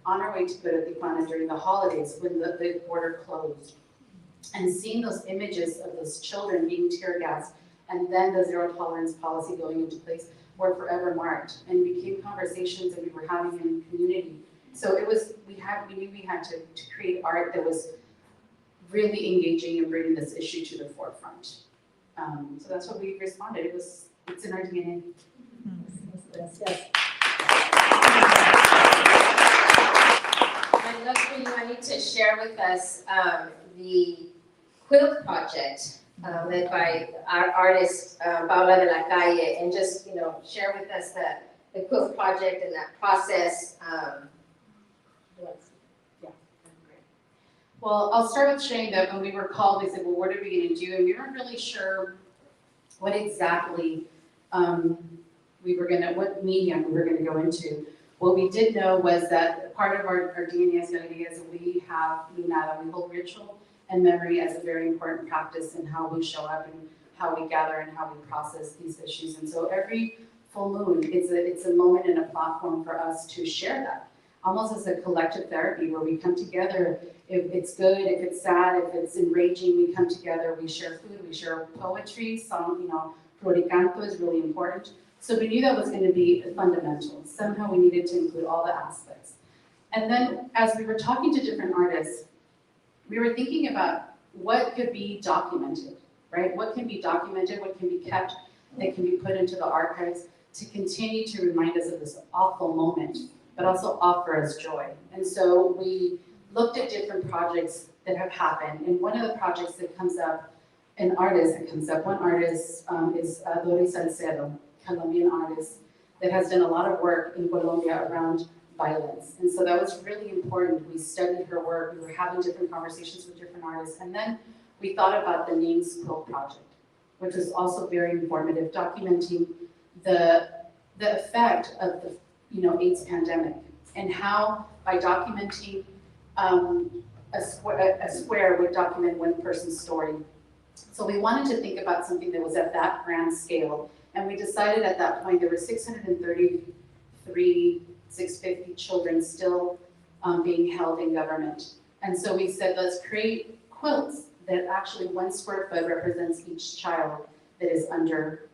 on our way to go to Tijuana during the holidays when the border closed. And seeing those images of those children being tear gassed and then the zero tolerance policy going into place were forever marked and became conversations that we were having in the community. So it was, we knew we had to create art that was really engaging and bringing this issue to the forefront. So that's what we responded. It's in our DNA. Yes. I'd love for you, Annie, to share with us the quilt project led by our artist Paula de la Calle, and just share with us the quilt project and that process. Well, I'll start with sharing that when we were called, they said, well, what are we going to do? And we weren't really sure what exactly what medium we were going to go into. What we did know was that part of our DNA as Galeria is we have Lunada. We hold ritual and memory as a very important practice in how we show up and how we gather and how we process these issues. And so every full moon, it's a moment and a platform for us to share that, almost as a collective therapy where we come together. If it's good, if it's sad, if it's enraging, we come together, we share food, we share poetry, song, floricanto is really important. So we knew that was going to be fundamental. Somehow we needed to include all the aspects. And then as we were talking to different artists, we were thinking about what could be documented, right? What can be documented, what can be kept, that can be put into the archives to continue to remind us of this awful moment, but also offer us joy. And so we looked at different projects that have happened. And one of the projects that comes up, one artist is Dori Salcedo, Colombian artist that has done a lot of work in Colombia around violence. And so that was really important. We studied her work, we were having different conversations with different artists. And then we thought about the Names Quilt Project, which was also very informative, documenting the effect of the AIDS pandemic and how by documenting a square would document one person's story. So we wanted to think about something that was at that grand scale. And we decided at that point there were 650 children still being held in government. And so we said, let's create quilts that actually 1 square foot represents each child that is under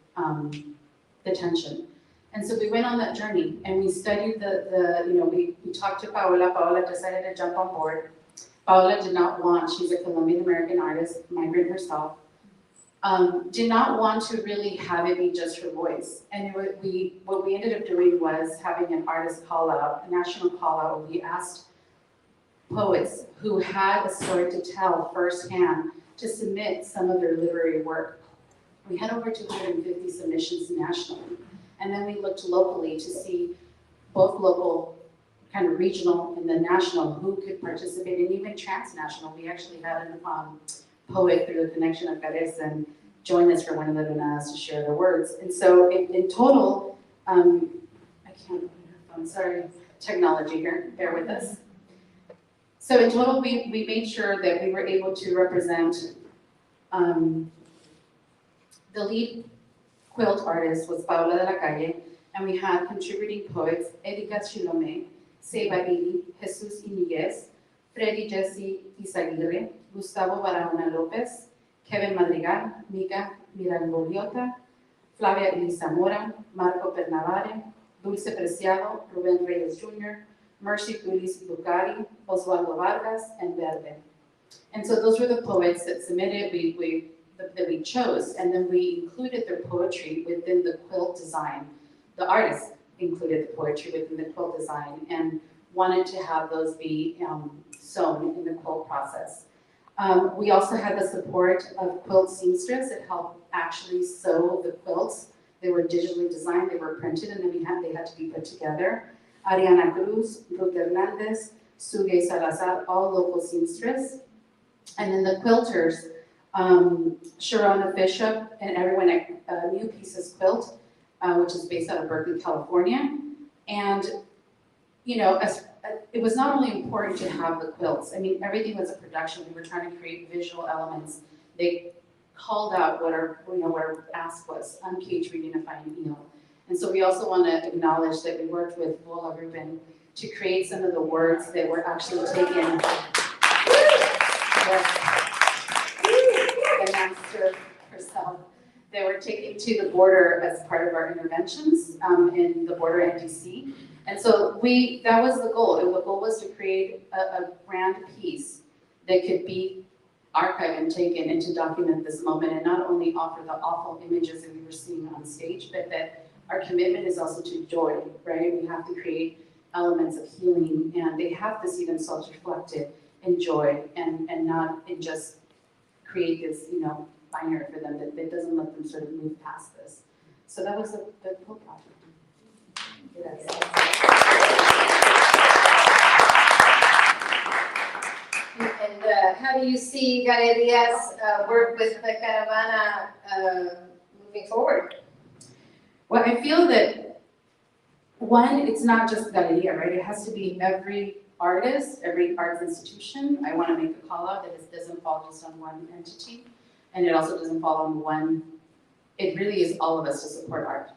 detention. And so we went on that journey and we studied we talked to Paola. Paola decided to jump on board. Paola did not want, she's a Colombian American artist, migrant herself, did not want to really have it be just her voice. And what we ended up doing was having an artist call out, a national call out, where we asked poets who had a story to tell firsthand to submit some of their literary work. We had over 250 submissions nationally. And then we looked locally to see both local, kind of regional, and then national, who could participate, and even transnational. We actually had a poet through the connection of Caravan join us for one of the lunadas to share their words. And so in total, I can't, I'm sorry, technology here, bear with us. So in total, we made sure that we were able to represent, the lead quilt artist was Paula de la Calle, and we had contributing poets, Erika Chilome, Seba Ili, Jesus Iniguez, Freddy Jesse Izaguirre, Gustavo Barahona Lopez, Kevin Madrigal, Mica Mirangoliota, Flavia Elisa Mora, Marco Pernavare, Dulce Preciado, Rubén Reyes Jr., Mercy Tulis Lucari, Osvaldo Vargas, and Verde. And so those were the poets that submitted, that we chose, and then we included their poetry within the quilt design. The artists included the poetry within the quilt design and wanted to have those be sewn in the quilt process. We also had the support of quilt seamstress that helped actually sew the quilts. They were digitally designed, they were printed, and then they had to be put together. Ariana Cruz, Ruth Hernandez, Suge Salazar, all local seamstress. And then the quilters, Sharona Bishop and everyone at New Pieces Quilt, which is based out of Berkeley, California. And, you know, it was not only important to have the quilts. I mean, everything was a production. We were trying to create visual elements. They called out what our ask was, uncaged, reunifying, heal. And so we also want to acknowledge that we worked with Vola Rubin to create some of the words that were actually taken. The master herself. They were taken to the border as part of our interventions in the border NDC. And so that was the goal. And the goal was to create a grand piece that could be archived and taken and to document this moment and not only offer the awful images that we were seeing on stage, but that our commitment is also to joy, right? We have to create elements of healing and they have to see themselves reflected in joy and not in just create this, binary for them that doesn't let them sort of move past this. So that was the quilt project. And how do you see Galeria's work with the Caravana moving forward? Well, I feel that, one, it's not just Galeria, right? It has to be every artist, every arts institution. I want to make a call out that it doesn't fall just on one entity, and it also doesn't fall on one. It really is all of us to support art.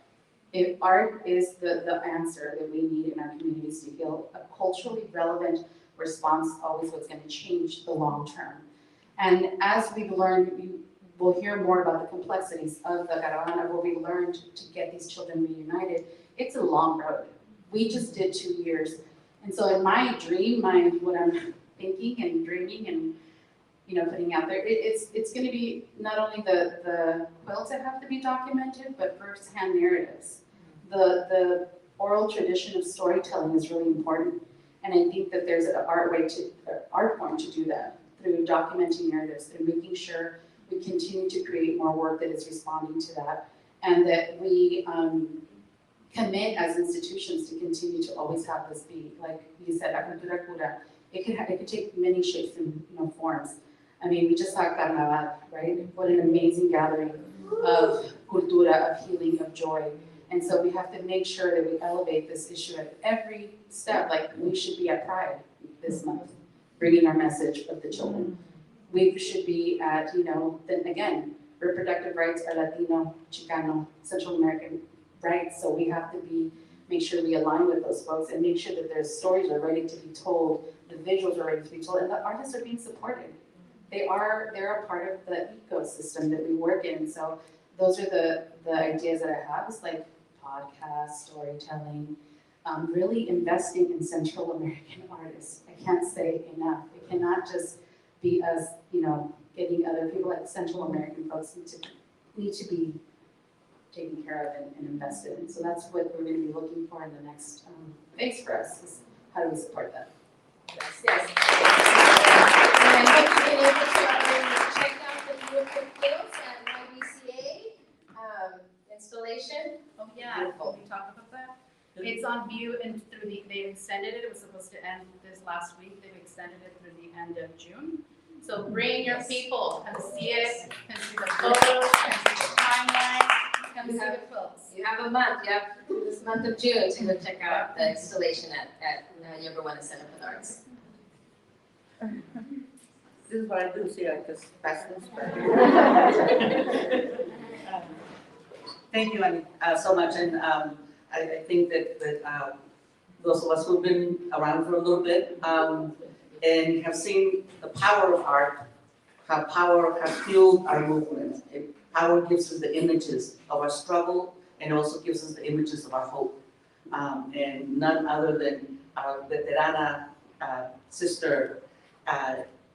If art is the answer that we need in our communities to feel a culturally relevant response, always what's going to change the long term. And as we've learned, we'll hear more about the complexities of the Caravana, where we learned to get these children reunited. It's a long road. We just did 2 years. And so in my dream, what I'm thinking and dreaming and putting out there, it's going to be not only the quilts that have to be documented, but firsthand narratives. The oral tradition of storytelling is really important, and I think that there's an art form to do that through documenting narratives, through making sure we continue to create more work that is responding to that, and that we commit as institutions to continue to always have this be, like you said, la cultura cura. It could take many shapes and forms. I mean, we just had Carnaval, right? What an amazing gathering of cultura, of healing, of joy. And so we have to make sure that we elevate this issue at every step. Like, we should be at Pride this month, bringing our message of the children. We should be at, then again, reproductive rights are Latino, Chicano, Central American rights. So we have to make sure we align with those folks and make sure that their stories are ready to be told, the visuals are ready to be told, and the artists are being supported. They're a part of the ecosystem that we work in. So those are the ideas that I have. It's like podcast, storytelling, really investing in Central American artists. I can't say enough. It cannot just be us, getting other people, like Central American folks need to be taken care of and invested in. So that's what we're going to be looking for in the next phase for us, is how do we support that? Yes. And I hope you've been able to check out the beautiful quilts and YBCA installation. Oh yeah, can we talk about that? It's on view and they've extended it. It was supposed to end this last week. They've extended it through the end of June. So bring your people, come see it, come see the photos, come see the timeline, come see the quilts. You have a month, this month of June to go check out the installation at Yuba Center for the Arts. This is what I do, see, I just pass this back. Thank you, Annie, so much, and I think that those of us who've been around for a little bit and have seen the power of art how power has fueled our movement. Power gives us the images of our struggle and also gives us the images of our hope. And none other than our veterana sister,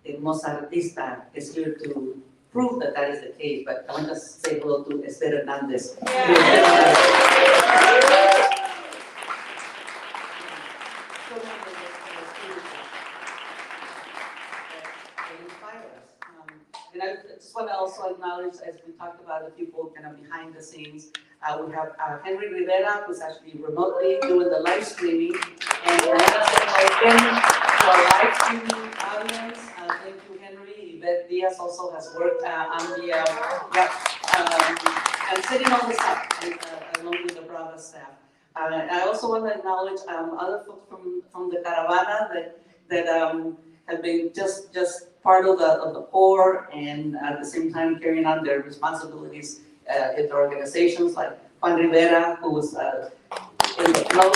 Hermosa Artista, is here to prove that that is the case. But I want to say hello to Esther Hernandez. And I just want to also acknowledge, as we talked about, the people kind of behind the scenes. We have Henry Rivera, who's actually remotely doing the live streaming. And I want to say again to our live streaming audience, thank you, Henry. Yvette Diaz also has worked on the, and setting all this up, along with the Brava staff. I also want to acknowledge other folks from the Caravana that have been just part of the core, and at the same time carrying on their responsibilities in the organizations, like Juan Rivera, who was in the club,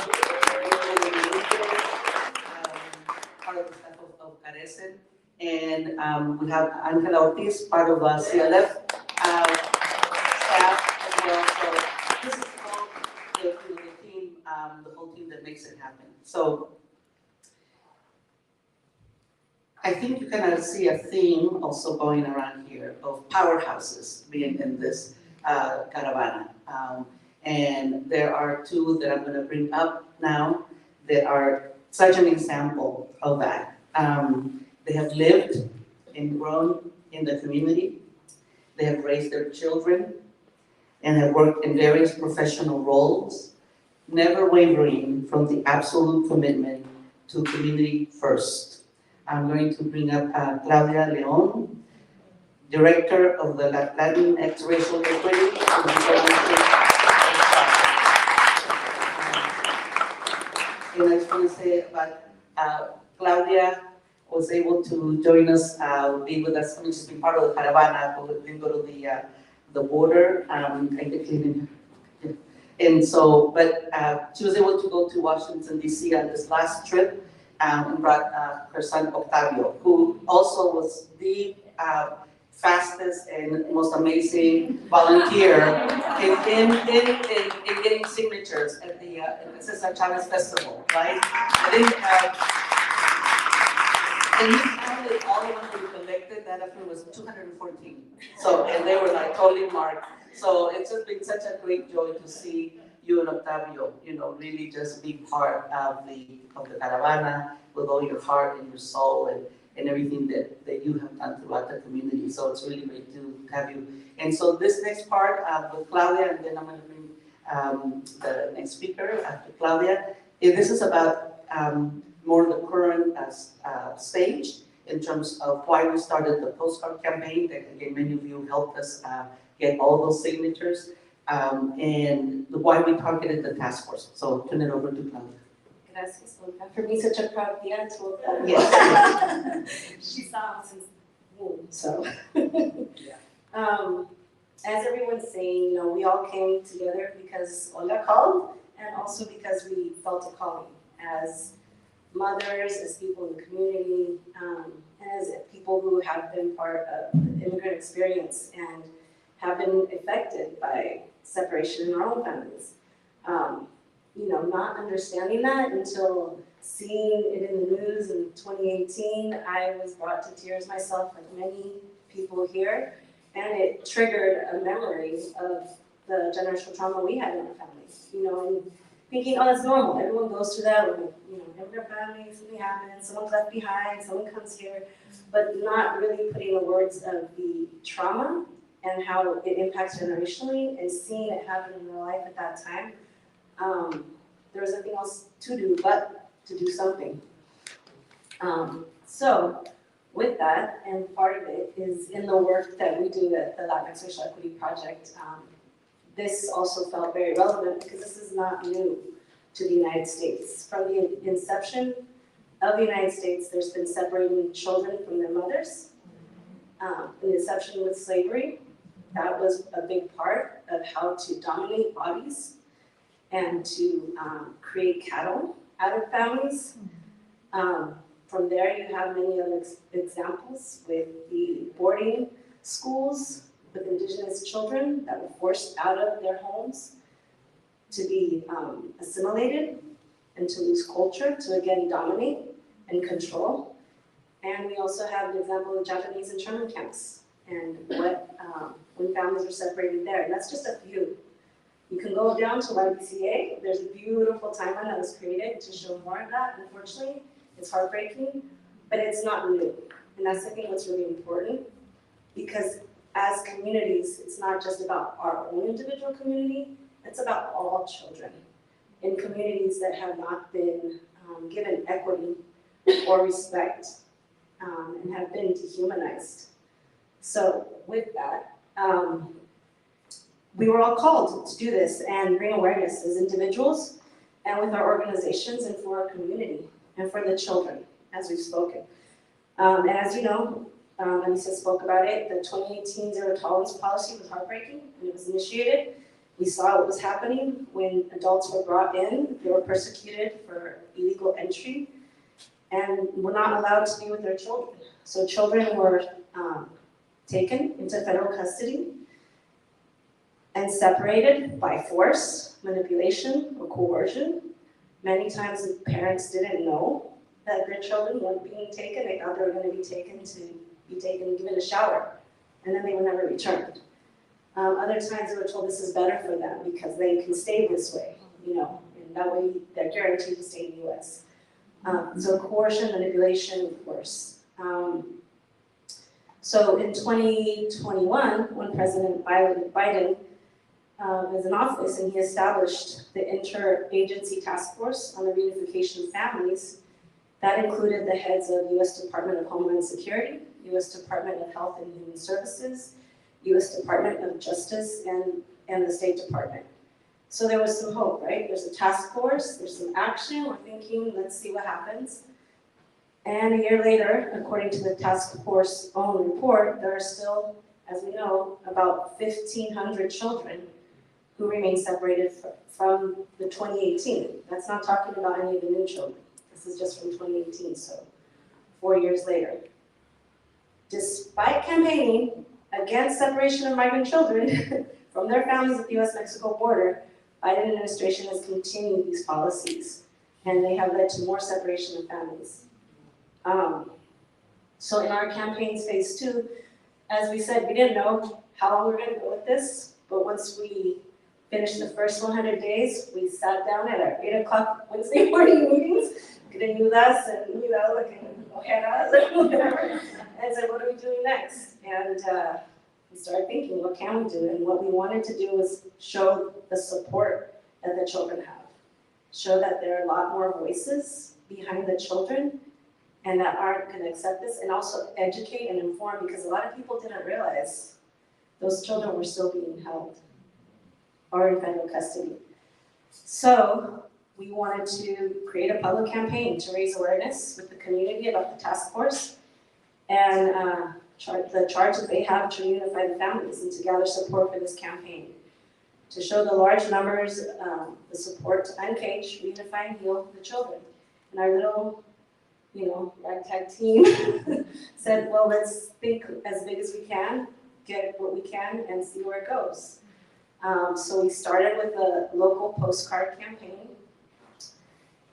part of the staff of Caravan, and we have Angela Ortiz, part of CLF staff as well. So this is all the team, the whole team that makes it happen. So I think you kind of see a theme also going around here of powerhouses being in this caravana. And there are two that I'm going to bring up now that are such an example of that. They have lived and grown in the community. They have raised their children and have worked in various professional roles, never wavering from the absolute commitment to community first. I'm going to bring up Claudia Leon, Director of the Latinx Racial Equity. And I just want to say about Claudia was able to join us, be with us. I mean, she's been part of the Caravana, but didn't go to the border. And so, but she was able to go to Washington, D.C. on this last trip, and brought her son Octavio, who also was the fastest and most amazing volunteer in getting signatures at the Cesar Chavez Festival, right? And he counted all the ones we collected. That afternoon was 214. So, and they were like totally marked. So it's just been such a great joy to see you and Octavio, really just be part of the Caravana with all your heart and your soul and everything that you have done throughout the community. So it's really great to have you. And so this next part with Claudia, and then I'm going to bring the next speaker after Claudia. This is about more the current stage in terms of why we started the postcard campaign. That again, many of you helped us get all those signatures, and why we targeted the task force. So turn it over to Claudia. Gracias, Olga, for being such a proud dad to Olga. Yes. She saw since womb, so. As everyone's saying, we all came together because Olga called, and also because we felt a calling as mothers, as people in the community, and as people who have been part of the immigrant experience and have been affected by separation in our own families. Not understanding that until seeing it in the news in 2018, I was brought to tears myself, like many people here, and it triggered a memory of the generational trauma we had in our families, and thinking, oh, that's normal, everyone goes through that, immigrant families, something happens, someone's left behind, someone comes here, but not really putting the words of the trauma and how it impacts generationally, and seeing it happen in their life at that time. There was nothing else to do but to do something. So with that, and part of it is in the work that we do at the Latinx Racial Equity Project, this also felt very relevant because this is not new to the United States. From the inception of the United States, there's been separating children from their mothers. The inception with slavery, that was a big part of how to dominate bodies and to create cattle out of families. From there, you have many other examples with the boarding schools with indigenous children that were forced out of their homes to be assimilated and to lose culture, to again dominate and control. And we also have the example of Japanese internment camps and what when families were separated there. And that's just a few. You can go down to YBCA. There's a beautiful timeline that was created to show more of that. Unfortunately, it's heartbreaking, but it's not new. And that's, I think, what's really important, because as communities, it's not just about our own individual community, it's about all children in communities that have not been given equity or respect and have been dehumanized. So with that, we were all called to do this and bring awareness as individuals and with our organizations and for our community and for the children, as we've spoken. And as you know, Anissa spoke about it, the 2018 Zero Tolerance policy was heartbreaking when it was initiated. We saw what was happening when adults were brought in. They were persecuted for illegal entry and were not allowed to be with their children. So children were taken into federal custody and separated by force, manipulation, or coercion. Many times the parents didn't know that their children weren't being taken. They thought they were going to be taken and given a shower, and then they were never returned. Other times they were told this is better for them because they can stay this way, and that way they're guaranteed to stay in the U.S. So coercion, manipulation, of course. So in 2021, when President Biden was in office and he established the Interagency Task Force on the Reunification of Families, that included the heads of U.S. Department of Homeland Security, U.S. Department of Health and Human Services, U.S. Department of Justice, and the State Department. So there was some hope, right? There's a task force, there's some action, we're thinking, let's see what happens. And a year later, according to the task force own report, there are still, as we know, about 1,500 children who remain separated from the 2018. That's not talking about any of the new children. This is just from 2018, so 4 years later. Despite campaigning against separation of migrant children from their families at the US-Mexico border, Biden administration has continued these policies, and they have led to more separation of families. So in our campaign's phase 2, as we said, we didn't know how long we were going to go with this, but once we finished the first 100 days, we sat down at our 8 o'clock Wednesday morning meetings, Grenudas and ojeras and whatever, and said, what are we doing next? And we started thinking, what can we do? And what we wanted to do was show the support that the children have, show that there are a lot more voices behind the children and that aren't going to accept this, and also educate and inform, because a lot of people didn't realize those children were still being held or in federal custody. So we wanted to create a public campaign to raise awareness with the community about the task force and the charge that they have to reunify the families and to gather support for this campaign. To show the large numbers, the support to uncage, reunify, and heal the children. And our little ragtag team said, well, let's think as big as we can, get what we can, and see where it goes. So we started with a local postcard campaign,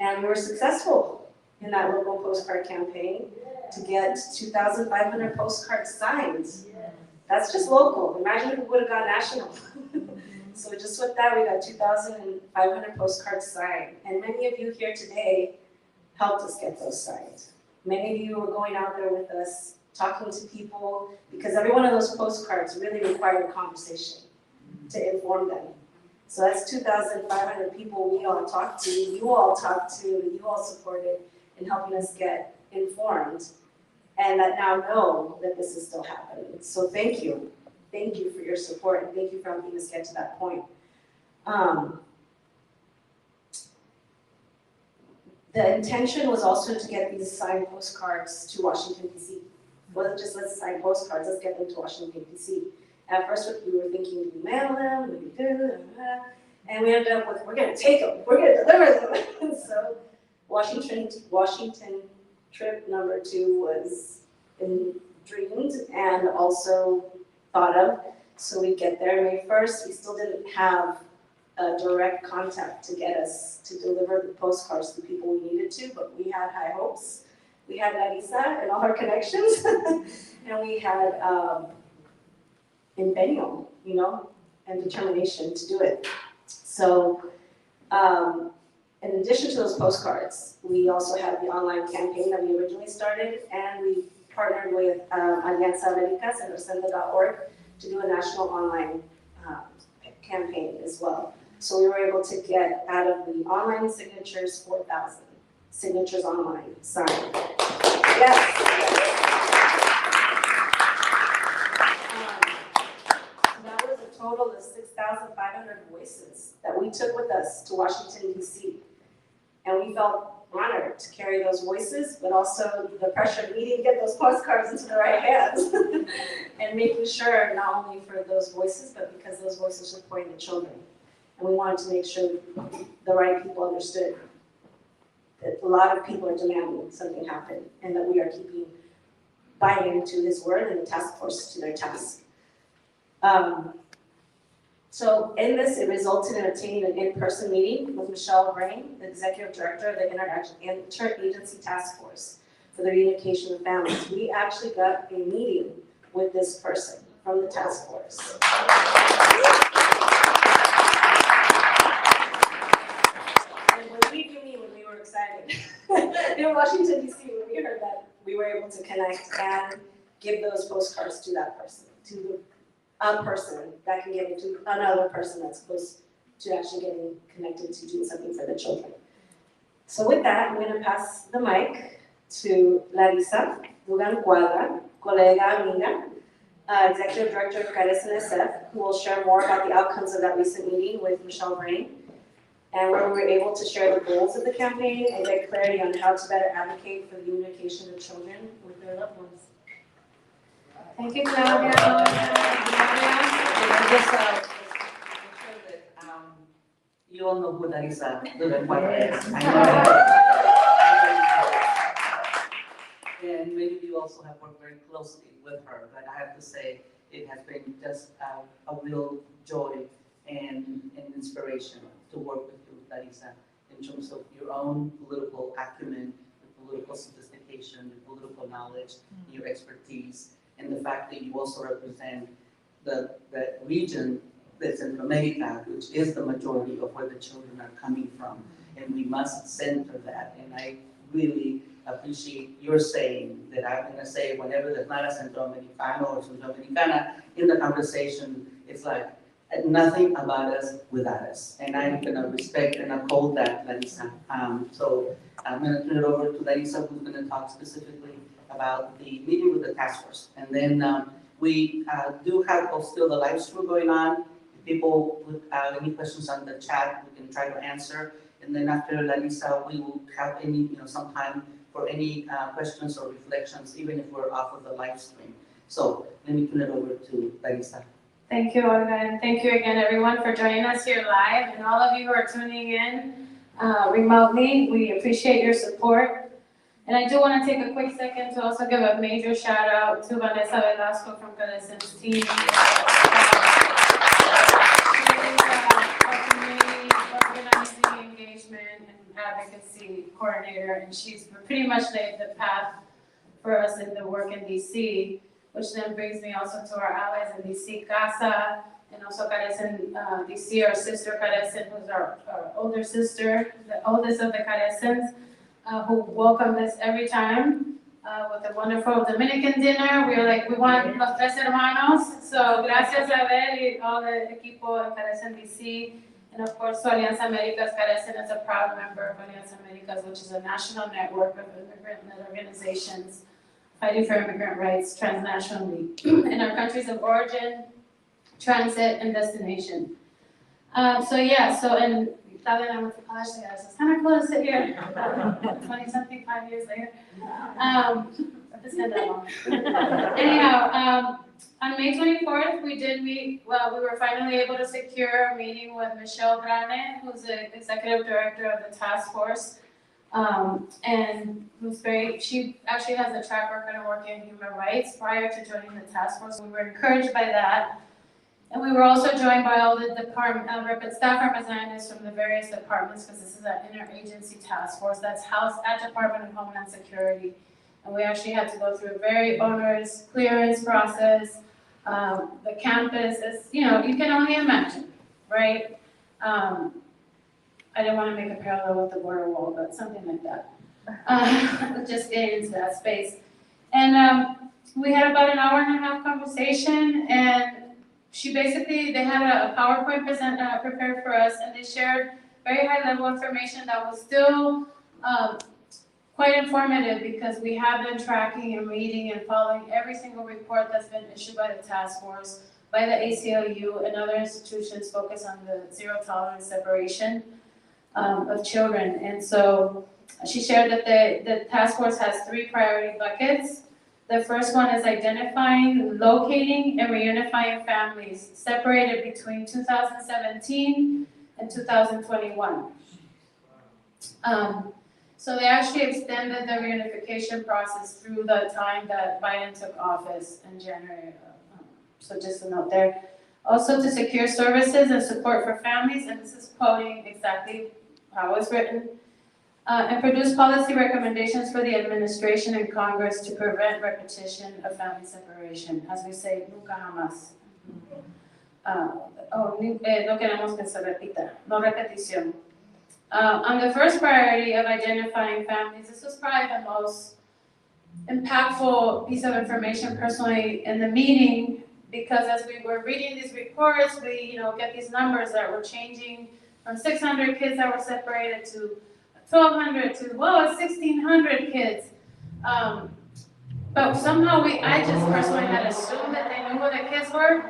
and we were successful in that local postcard campaign to get 2,500 postcards signed. That's just local. Imagine if we would have gone national. So just with that, we got 2,500 postcards signed. And many of you here today helped us get those signed. Many of you were going out there with us, talking to people, because every one of those postcards really required a conversation to inform them. So that's 2,500 people we all talked to, you all talked to, you all supported in helping us get informed, and that now know that this is still happening. So thank you. Thank you for your support, and thank you for helping us get to that point. The intention was also to get these signed postcards to Washington, D.C. It wasn't just let's sign postcards, let's get them to Washington, D.C. At first we were thinking, do we mail them, do we do, and we ended up with, we're gonna take them, we're gonna deliver them. So Washington, trip number 2 was dreamed and also thought of. So we get there May 1st. We still didn't have a direct contact to get us to deliver the postcards to people we needed to, but we had high hopes. We had Larissa and all her connections, and we had empeño, you know, and determination to do it. So in addition to those postcards, we also had the online campaign that we originally started, and we partnered with Alianza Americas and Resende.org to do a national online campaign as well. So we were able to get out of the online signatures, 4,000 signatures online signed. Yes. That was a total of 6,500 voices that we took with us to Washington, D.C. And we felt honored to carry those voices, but also the pressure of needing to get those postcards into the right hands and making sure not only for those voices, but because those voices are supporting the children. And we wanted to make sure the right people understood that a lot of people are demanding something happen and that we are keeping biting to his word and the task force to their task. So in this, it resulted in obtaining an in-person meeting with Michelle Brain, the Executive Director of the Interagency Task Force for the Reunification of Families. We actually got a meeting with this person from the task force. And when we were excited in Washington, D.C., when we heard that we were able to connect and give those postcards to that person, to a person that can get into another person that's close to actually getting connected to doing something for the children. So with that, I'm going to pass the mic to Larissa Dugan Cuadra, colega amiga, Executive Director of Caravan, who will share more about the outcomes of that recent meeting with Michelle Brain, and where we were able to share the goals of the campaign and get clarity on how to better advocate for the unification of children with their loved ones. Thank you, Claudia. Just make sure that you all know who Larissa Dugan Cuadra is. I know. And maybe you also have worked very closely with her, but I have to say it has been just a real joy and inspiration to work with you, Larissa, in terms of your own political acumen, your political sophistication, your political knowledge, your expertise, and the fact that you also represent the region that's in America, which is the majority of where the children are coming from, and we must center that. And I really appreciate your saying that I'm going to say whenever there's not a Centroamericano or Centroamericana in the conversation, it's like nothing about us without us. And I'm going to respect and uphold that, Larissa. So I'm going to turn it over to Larissa, who's going to talk specifically about the meeting with the task force. And then we do have still the live stream going on. If people with any questions on the chat, we can try to answer. And then after Larissa, we will have some time for any questions or reflections, even if we're off of the live stream. So let me turn it over to Larissa. Thank you, Olga, and thank you again, everyone, for joining us here live, and all of you who are tuning in remotely. We appreciate your support. And I do want to take a quick second to also give a major shout out to Vanessa Velasco from Caravan's team. She's community organizing, engagement, and advocacy coordinator, and she's pretty much laid the path for us in the work in DC, which then brings me also to our allies in DC, CASA, and also Caravan DC, our sister Caravan, who's our older sister, the oldest of the Caravans, who welcomed us every time with a wonderful Dominican dinner. We were like, we want los tres hermanos. So gracias a ver y all the equipo en Caravan DC, and of course, Alianza Americas. Caravan is a proud member of Alianza Americas, which is a national network of immigrant-led organizations fighting for immigrant rights transnationally in our countries of origin, transit, and destination. And Claudia and I went to college together, so it's kind of cool to sit here 20-something, 5 years later. It's been that long. Anyhow, on May 24th, we did meet, we were finally able to secure a meeting with Michelle Brane, who's the Executive Director of the task force And was very, she actually has a track record of working in human rights prior to joining the task force. We were encouraged by that. And we were also joined by all the staff representatives from the various departments, because this is an interagency task force that's housed at Department of Homeland Security. And we actually had to go through a very onerous clearance process. The campus is, you know, you can only imagine, right? I didn't want to make a parallel with the border wall, but something like that. Just getting into that space. And we had about an hour and a half conversation, and they had a PowerPoint prepared for us, and they shared very high level information that was still quite informative, because we have been tracking and reading and following every single report that's been issued by the task force, by the ACLU and other institutions focused on the zero tolerance separation of children. And so she shared that the task force has 3 priority buckets. The first one is identifying, locating, and reunifying families separated between 2017 and 2021. So they actually extended the reunification process through the time that Biden took office in January. So just a note there. Also, to secure services and support for families, and this is quoting exactly how it's written, and produce policy recommendations for the administration and Congress to prevent repetition of family separation. As we say, nunca jamás. No queremos que se repita, no repetición. On the first priority of identifying families, this was probably the most impactful piece of information personally in the meeting, because as we were reading these reports, we get these numbers that were changing from 600 kids that were separated to 1,200 to 1,600 kids. But somehow I just personally had assumed that they knew who the kids were.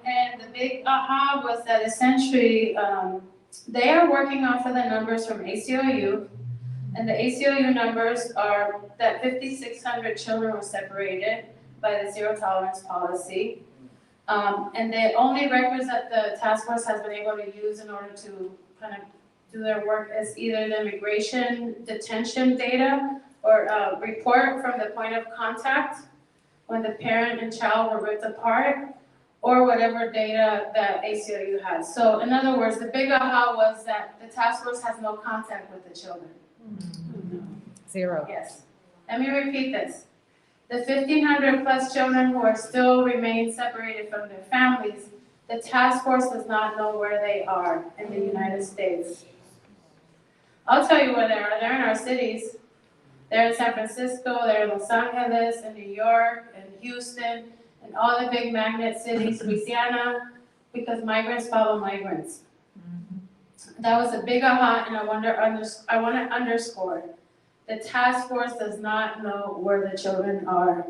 And the big aha was that essentially they are working off of the numbers from ACLU. And the ACLU numbers are that 5,600 children were separated by the zero tolerance policy. And the only records that the task force has been able to use in order to kind of do their work is either the immigration detention data or a report from the point of contact when the parent and child were ripped apart, or whatever data that ACLU has. So in other words, the big aha was that the task force has no contact with the children. Zero. Yes. Let me repeat this. The 1,500 plus children who are still remain separated from their families, the task force does not know where they are in the United States. I'll tell you where they are. They're in our cities. They're in San Francisco, they're in Los Angeles, in New York, in Houston, and all the big magnet cities, Louisiana, because migrants follow migrants. That was a big aha, and I want to underscore, the task force does not know where the children are.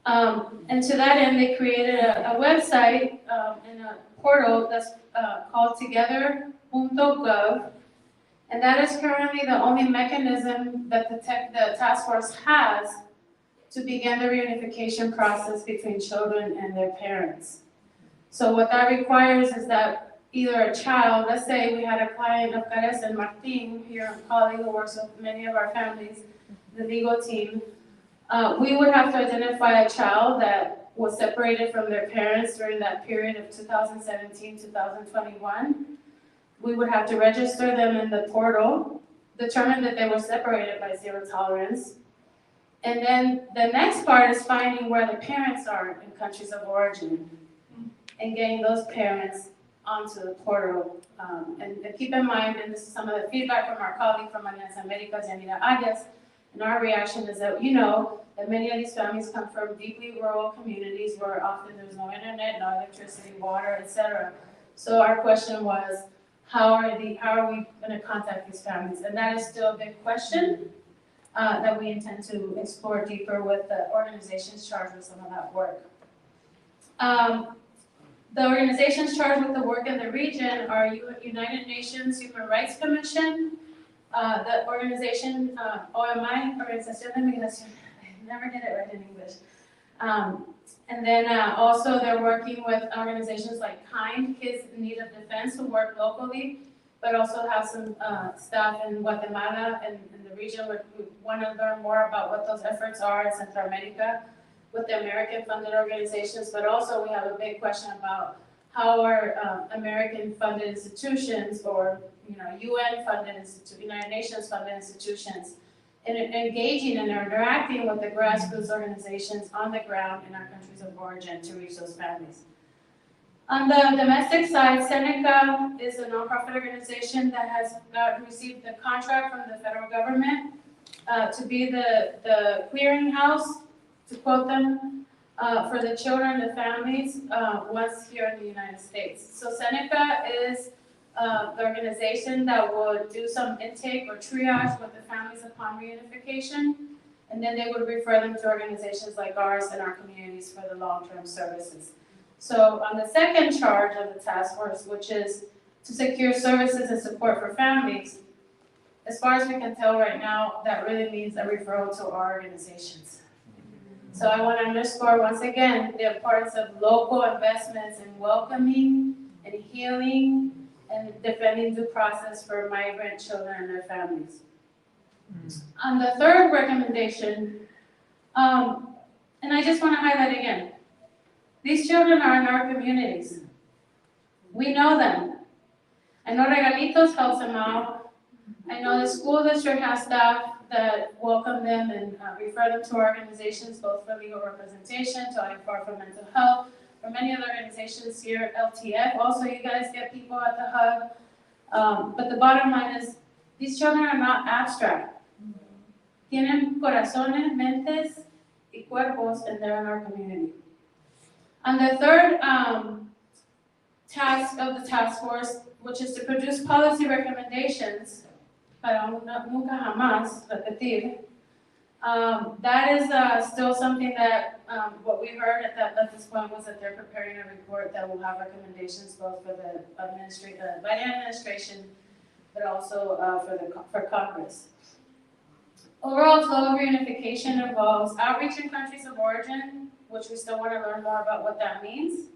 And to that end, they created a website and a portal that's called together.gov, and that is currently the only mechanism that the task force has to begin the reunification process between children and their parents. So what that requires is that either a child, let's say we had a client of Cares and Martin here, a colleague who works with many of our families, the legal team, we would have to identify a child that was separated from their parents during that period of 2017, 2021. We would have to register them in the portal, determine that they were separated by zero tolerance. And then the next part is finding where the parents are in countries of origin and getting those parents onto the portal. And keep in mind, and this is some of the feedback from our colleague from Alianza Americas, Yanira Arias, and our reaction is that that many of these families come from deeply rural communities where often there's no internet, no electricity, water, etc. So our question was, how are we going to contact these families? And that is still a big question that we intend to explore deeper with the organizations charged with some of that work. The organizations charged with the work in the region are United Nations Human Rights Commission, the organization OMI, Organización de Migración, I never get it right in English. And then also they're working with organizations like KIND, Kids in Need of Defense, who work locally, but also have some staff in Guatemala and in the region. We want to learn more about what those efforts are in Central America with the American-funded organizations, but also we have a big question about how our American-funded institutions or UN-funded United Nations-funded institutions and engaging and interacting with the grassroots organizations on the ground in our countries of origin to reach those families. On the domestic side, Seneca is a nonprofit organization that has received the contract from the federal government to be the clearinghouse, to quote them, for the children, the families, once here in the United States. So Seneca is the organization that would do some intake or triage with the families upon reunification, and then they would refer them to organizations like ours in our communities for the long-term services. So on the second charge of the task force, which is to secure services and support for families, as far as we can tell right now, that really means a referral to our organizations. So I want to underscore once again the importance of local investments in welcoming and healing and defending due process for migrant children and their families. On the third recommendation, and I just want to highlight again, these children are in our communities. We know them. I know Regalitos helps them out. I know the school district has staff that welcome them and refer them to organizations, both for legal representation, to IFR for mental health, for many other organizations here at LTF. Also, you guys get people at the hub. But the bottom line is, these children are not abstract. Tienen corazones, mentes, y cuerpos, and they're in our community. And the third task of the task force, which is to produce policy recommendations, para nunca jamás repetir, that is still something that what we heard at this point was that they're preparing a report that will have recommendations both for the Biden administration, but also for Congress. Overall flow of reunification involves outreach in countries of origin, which we still want to learn more about what that means.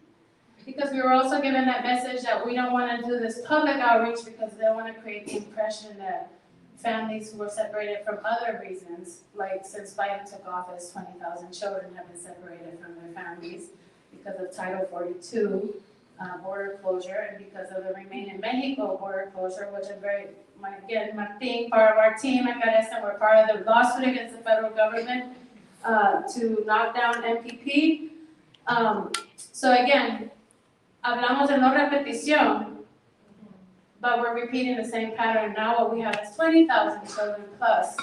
Because we were also given that message that we don't want to do this public outreach because they want to create the impression that families who were separated from other reasons, like since Biden took office, 20,000 children have been separated from their families because of Title 42 border closure and because of the Remain in Mexico border closure, which I'm again, Martin, part of our team at Caravan, we're part of the lawsuit against the federal government to knock down MPP. So again, hablamos de no repetición, but we're repeating the same pattern. Now what we have is 20,000 children plus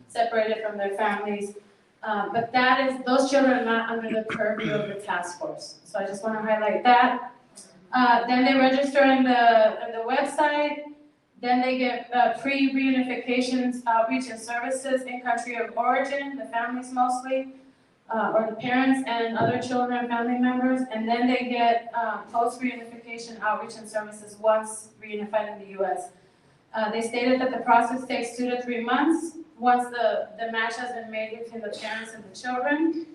separated from their families. But those children are not under the purview of the task force. So I just want to highlight that. Then they register in the website. Then they get pre-reunifications, outreach and services in country of origin, the families mostly, or the parents and other children and family members. And then they get post-reunification outreach and services once reunified in the U.S. They stated that the process takes 2 to 3 months once the match has been made between the parents and the children.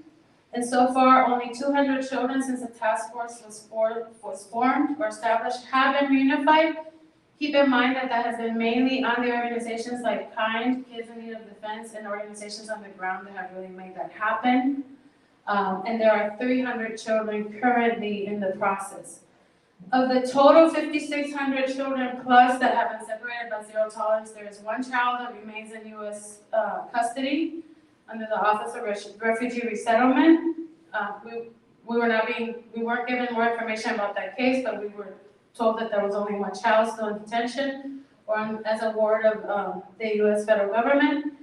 And so far, only 200 children since the task force was formed or established have been reunified. Keep in mind that has been mainly on the organizations like KIND, Kids in Need of Defense, and organizations on the ground that have really made that happen. And there are 300 children currently in the process. Of the total 5,600 children plus that have been separated by zero tolerance, there is one child that remains in U.S. custody under the Office of Refugee Resettlement. We weren't given more information about that case, but we were told that there was only one child still in detention or as a ward of the U.S. federal government.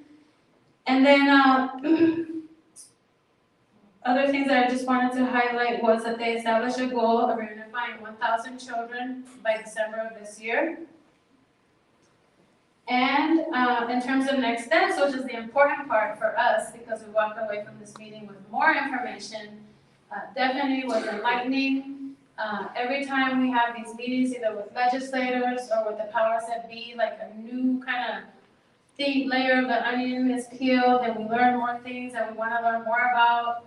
And then other things that I just wanted to highlight was that they established a goal of reunifying 1,000 children by December of this year. And in terms of next steps, which is the important part for us because we walked away from this meeting with more information, definitely was enlightening. Every time we have these meetings, either with legislators or with the powers that be, like a new kind of thick layer of the onion is peeled and we learn more things that we want to learn more about.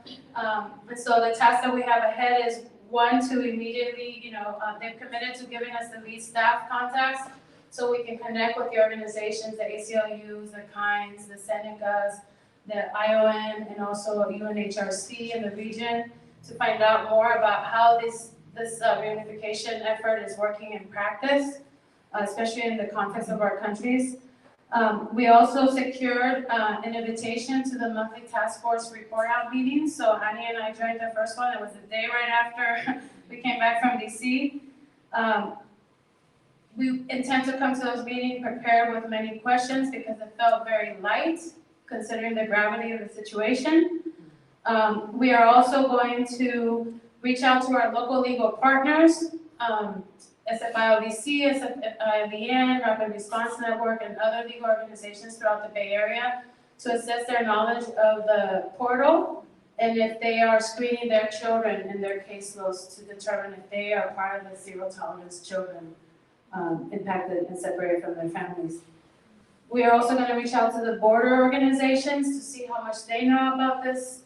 And so the task that we have ahead is one, to immediately, they've committed to giving us the lead staff contacts so we can connect with the organizations, the ACLUs, the KINDS, the Senecas, the ION, and also UNHRC in the region to find out more about how this reunification effort is working in practice, especially in the context of our countries. We also secured an invitation to the monthly task force report out meetings. So Annie and I joined the first one. It was the day right after we came back from DC. We intend to come to those meetings prepared with many questions because it felt very light considering the gravity of the situation. We are also going to reach out to our local legal partners, SFIODC, SFIBN, Rapid Response Network, and other legal organizations throughout the Bay Area to assess their knowledge of the portal and if they are screening their children in their caseloads to determine if they are part of the zero tolerance children impacted and separated from their families. We are also going to reach out to the border organizations to see how much they know about this,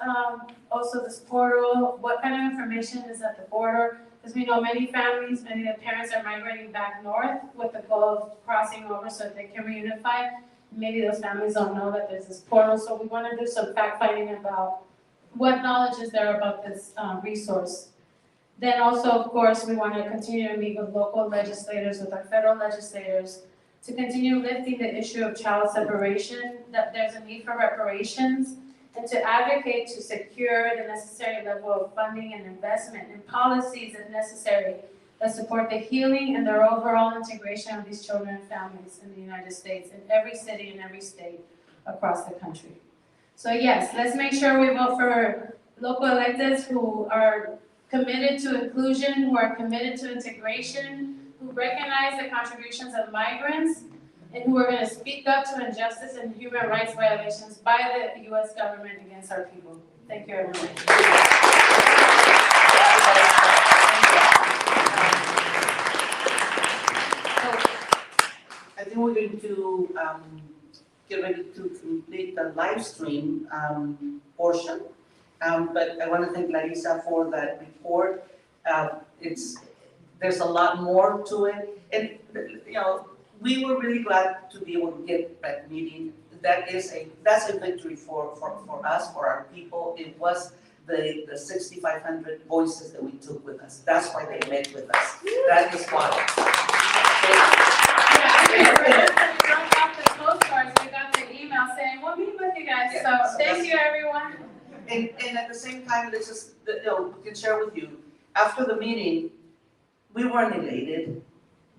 also this portal, what kind of information is at the border, because we know many families, many of the parents are migrating back north with the goal of crossing over so that they can reunify. Maybe those families don't know that there's this portal, so we want to do some fact-finding about what knowledge is there about this resource. Then also, of course, we want to continue to meet with local legislators, with our federal legislators, to continue lifting the issue of child separation, that there's a need for reparations, and to advocate to secure the necessary level of funding and investment and policies if necessary that support the healing and their overall integration of these children and families in the United States, in every city and every state across the country. So yes, let's make sure we vote for local electeds who are committed to inclusion, who are committed to integration, who recognize the contributions of migrants, and who are going to speak up to injustice and human rights violations by the U.S. government against our people. Thank you, everyone. I think we're going to get ready to complete the live stream portion. But I want to thank Larissa for that report. There's a lot more to it. And, you know, we were really glad to be able to get that meeting. That's a victory for us, for our people. It was the 6,500 voices that we took with us. That's why they met with us. That is why. We got the email saying, we'll meet with you guys. Yeah, so thank you, everyone. And at the same time, let's just, we can share with you, after the meeting, we weren't elated.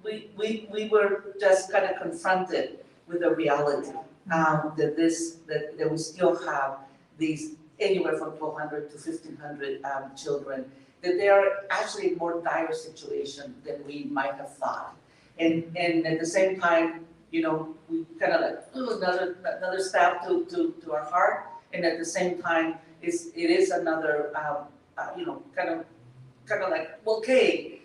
We were just kind of confronted with the reality that we still have these anywhere from 1,200 to 1,500 children, that they are actually in more dire situation than we might have thought. And at the same time, you know, we kind of like, another stab to our heart. And at the same time, it is another, you know, kind of like, okay,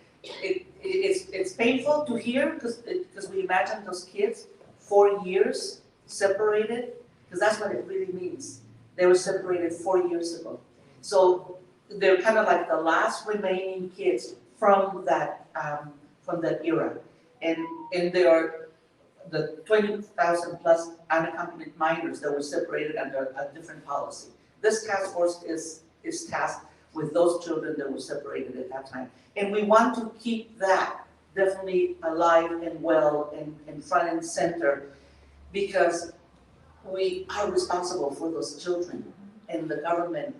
it's painful to hear because we imagine those kids 4 years separated, because that's what it really means. They were separated 4 years ago. So they're kind of like the last remaining kids from that era. And they are the 20,000 plus unaccompanied minors that were separated under a different policy. This task force is tasked with those children that were separated at that time. And we want to keep that definitely alive and well and front and center, because we are responsible for those children. And the government,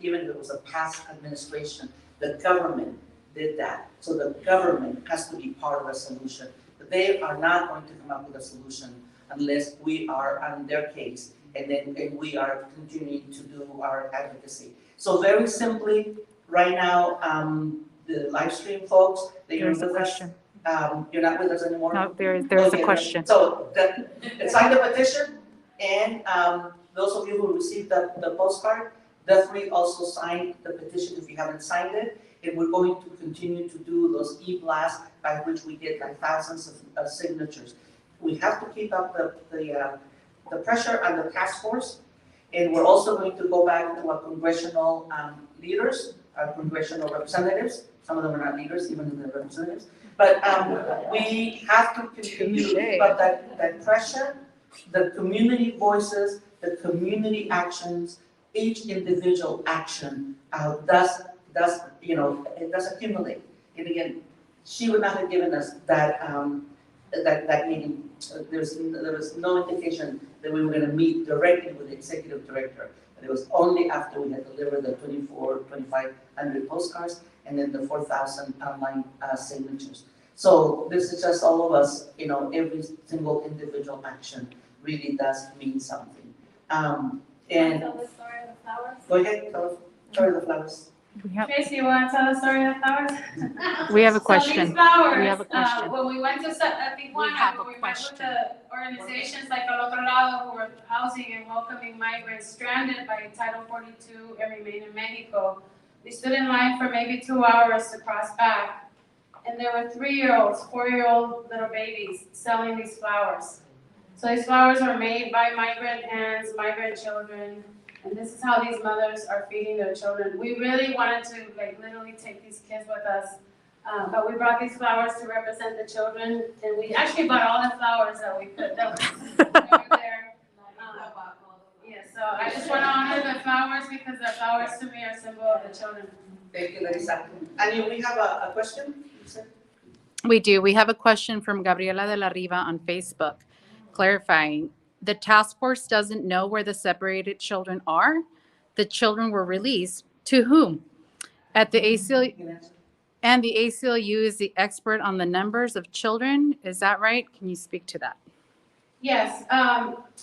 even if it was a past administration, the government did that. So the government has to be part of the solution. But they are not going to come up with a solution unless we are on their case and we are continuing to do our advocacy. So very simply, right now, the live stream folks, that you're with us. You're not with us anymore? No, there's a question. So sign the petition, and those of you who received the postcard, definitely also sign the petition if you haven't signed it. And we're going to continue to do those e-blasts by which we get like thousands of signatures. We have to keep up the pressure on the task force, and we're also going to go back to our congressional leaders, our congressional representatives, Some of them are not leaders, even though they're representatives. But we have to continue to keep up that pressure, the community voices, the community actions, each individual action does it does accumulate. And again, she would not have given us that meeting. There was no indication that we were going to meet directly with the executive director. But it was only after we had delivered the 2,500 postcards and then the 4,000 online signatures. So this is just all of us, every single individual action really does mean something. And Tell the story of the flowers. go ahead, tell the story of the flowers. Tracy, you want to tell the story of the flowers? We have a So question. these flowers, We have a question. when we went to Tijuana, when we met with the organizations like Al Otro Lado, who were housing and welcoming migrants stranded by Title 42 and remain in Mexico, we stood in line for maybe 2 hours to cross back. And there were 3-year-olds, 4-year-old little babies selling these flowers. So these flowers are made by migrant hands, migrant children, and this is how these mothers are feeding their children. We really wanted to literally take these kids with us, but we brought these flowers to represent the children, and we actually bought all the flowers that we could that were there. Yeah, so I just want to honor the flowers because the flowers to me are a symbol of the children. Thank you, Larissa. And we have a question? We do. We have a question from Gabriela de la Riva on Facebook, clarifying, the task force doesn't know where the separated children are? The children were released. To whom? At the ACLU, and the ACLU is the expert on the numbers of children. Is that right? Can you speak to that? Yes,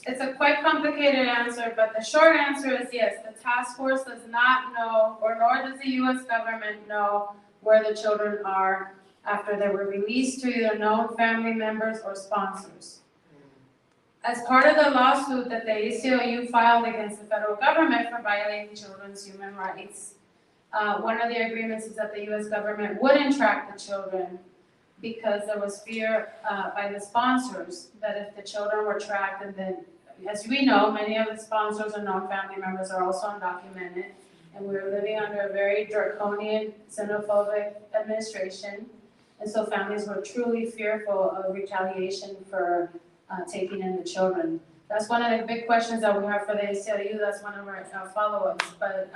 it's a quite complicated answer, but the short answer is yes. The task force does not know, or nor does the U.S. government know where the children are after they were released to either known family members or sponsors. As part of the lawsuit that the ACLU filed against the federal government for violating children's human rights, one of the agreements is that the U.S. government wouldn't track the children because there was fear by the sponsors that if the children were tracked, and then, as we know, many of the sponsors and known family members are also undocumented, and we were living under a very draconian, xenophobic administration, and so families were truly fearful of retaliation for taking in the children. That's one of the big questions that we have for the ACLU. That's one of our follow-ups. But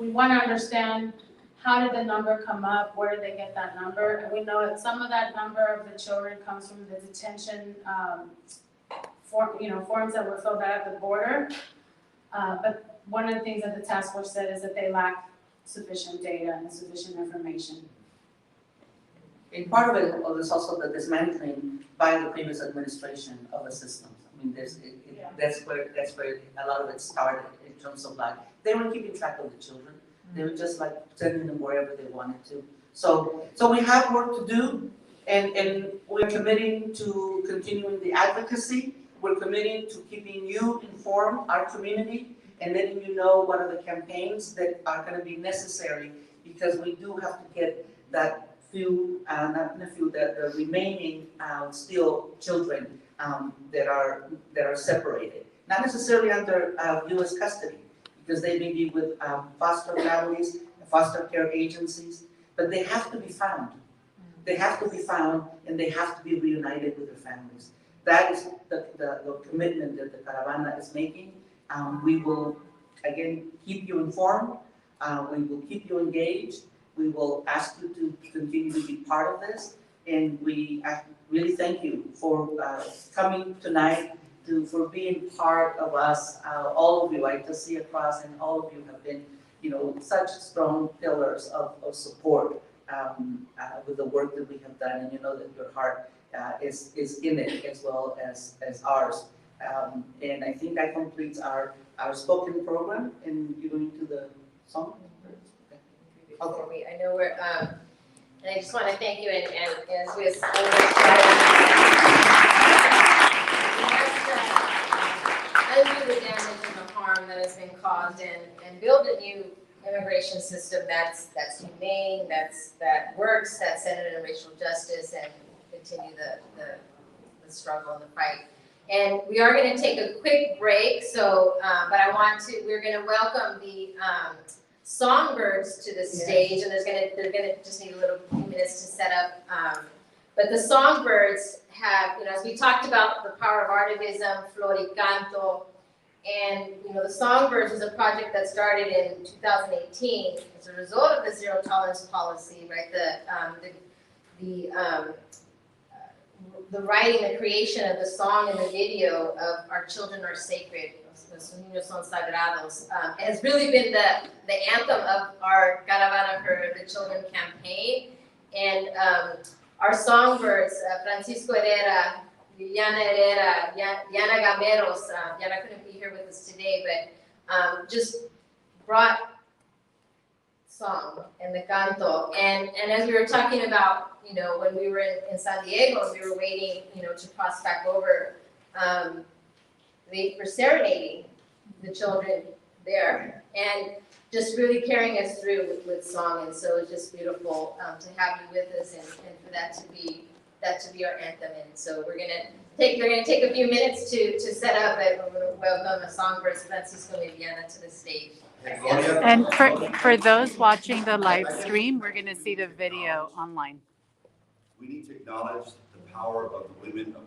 we want to understand, how did the number come up? Where did they get that number? And we know that some of that number of the children comes from the detention forms that were filled out at the border. But one of the things that the task force said is that they lack sufficient data and sufficient information. And part of it is also the dismantling by the previous administration of the systems. I mean, that's where a lot of it started in terms of they weren't keeping track of the children. They were just sending them wherever they wanted to. So we have work to do, and we're committing to continuing the advocacy. We're committing to keeping you informed, our community, and letting you know what are the campaigns that are going to be necessary, because we do have to get that the remaining still children that are separated, not necessarily under U.S. custody, because they may be with foster families, foster care agencies, but they have to be found. They have to be found, and they have to be reunited with their families. That is the commitment that the Caravana is making. We will, again, keep you informed. We will keep you engaged. We will ask you to continue to be part of this, and we really thank you for coming tonight, for being part of us. All of you, I just see across, and all of you have been, such strong pillars of support with the work that we have done, and you know that your heart is in it as well as ours. And I think that completes our spoken program, and you go into the song. Okay. I know we're, and I just want to thank you, and as we undo the damage and the harm that has been caused, and build a new immigration system that's humane, that works, that's centered in racial justice, and continue the struggle and the fight. And we are going to take a quick break, so, but we're going to welcome the songbirds to the stage, and they're gonna just need a little few minutes to set up. But the songbirds have, as we talked about the power of artivism, Floricanto, and the songbirds was a project that started in 2018 as a result of the zero tolerance policy, right? The writing, the creation of the song and the video of Our Children Are Sacred, Los Niños Son Sagrados, has really been the anthem of our Caravana for the Children campaign. And our songbirds, Francisco Herrera, Liliana Herrera, Yana Gameros, Yana couldn't be here with us today, but just brought song and the canto. And as we were talking about, when we were in San Diego and we were waiting, to cross back over, they were serenading the children there and just really carrying us through with song. And so it's just beautiful to have you with us and for that to be our anthem. And so they're gonna take a few minutes to set up, but we're gonna welcome the songbirds Francisco and Viviana to the stage. And for those watching the live stream, we're going to see the video online. We need to acknowledge the power of the women of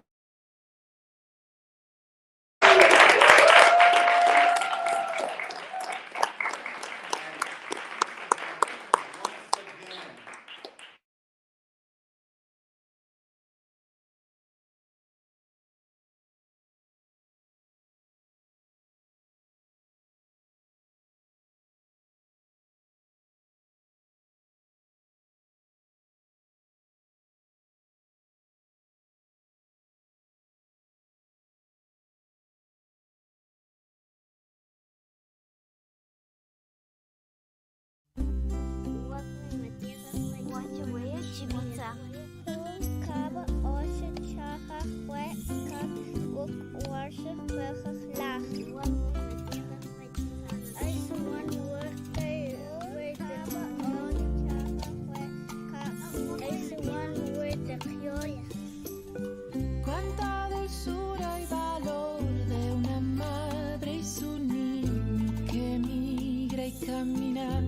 Cuánta dulzura y valor de una madre y su niño que migra y camina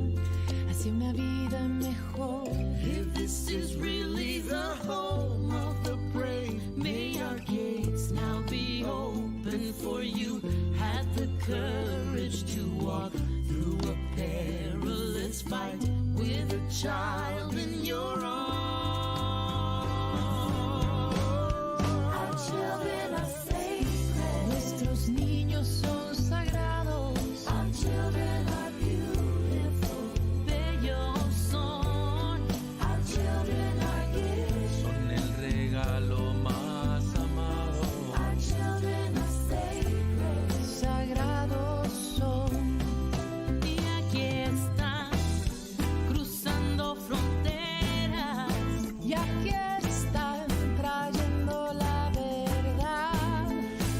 hacia una vida mejor. If this is really the home of the brave, may our gates now be open for you. Had the courage to walk through a perilous fight with a child in your arms. Our children are sacred. Nuestros niños son sagrados. Our children are beautiful. Bellos son. Our children are gifts. Son el regalo más amado. Our children are sacred. Sagrados son. Y aquí están, cruzando fronteras. Y aquí están, trayendo la verdad.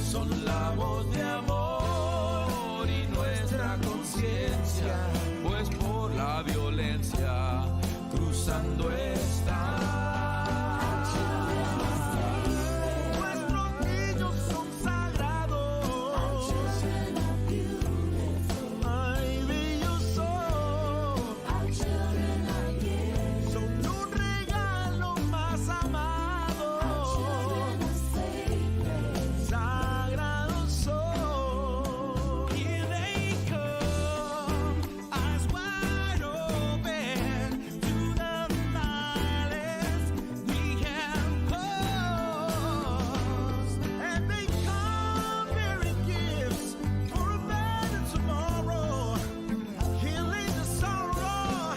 Son la voz de amor y nuestra conciencia, pues por la violencia cruzando está. Nuestros niños son sagrados. Ay, bellos son. Son un regalo más amado. Sagrados son. Here they come, eyes wide open to the violence we have caused. And they come bearing gifts for a better tomorrow, healing the sorrow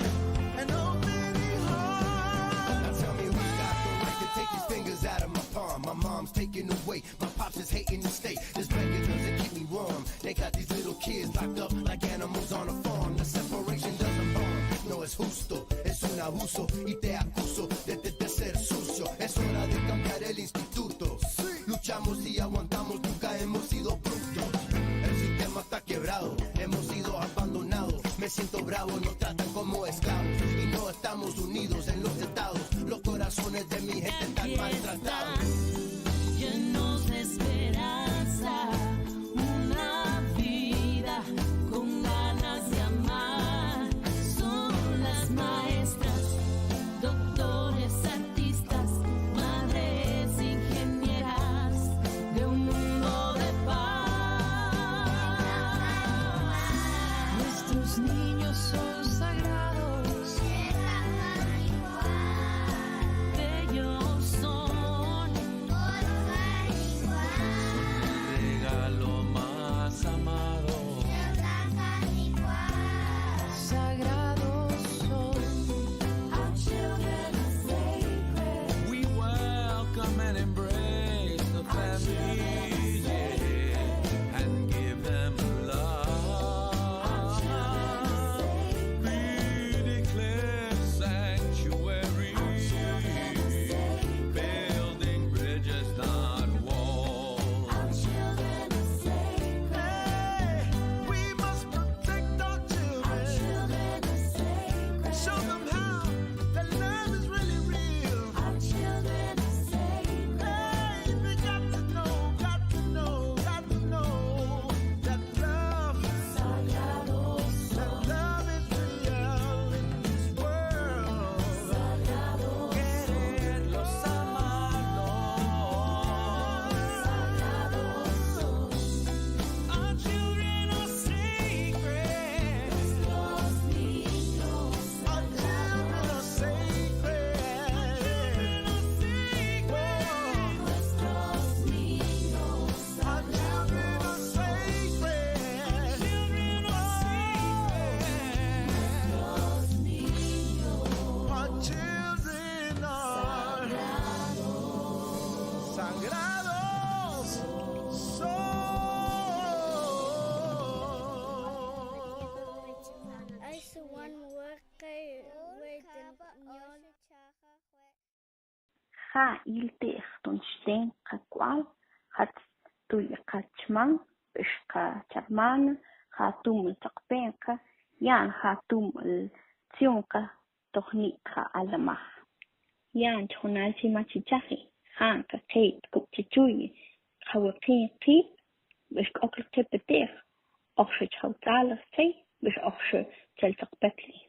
and opening hearts. Now tell me who got the right to take these fingers out of my palm. My mom's taking away, my pops is hating the state. This blanket doesn't keep me warm. They got these little kids locked up like animals on a farm. The separation doesn't harm. No es justo, es un abuso y te acuso de ser sucio. Es hora de cambiar el instituto. Luchamos y aguantamos, nunca hemos sido brutos. El sistema está quebrado, hemos sido abandonados. Me siento bravo, nos tratan como esclavos y no estamos unidos en los estados. Los corazones de mi gente están maltratados. Llenos de esperanza, una vida con ganas de amar. ha iltech ton sten kakwal hat tuyakachman bishka charman hatum takpenka yan hatum tionka tohnika alamah yan chonal si machichahi han ka kate kupchichuyi kawakin tip bish okl tepetech oxhe chawtalas tay bish oxhe teltakpetli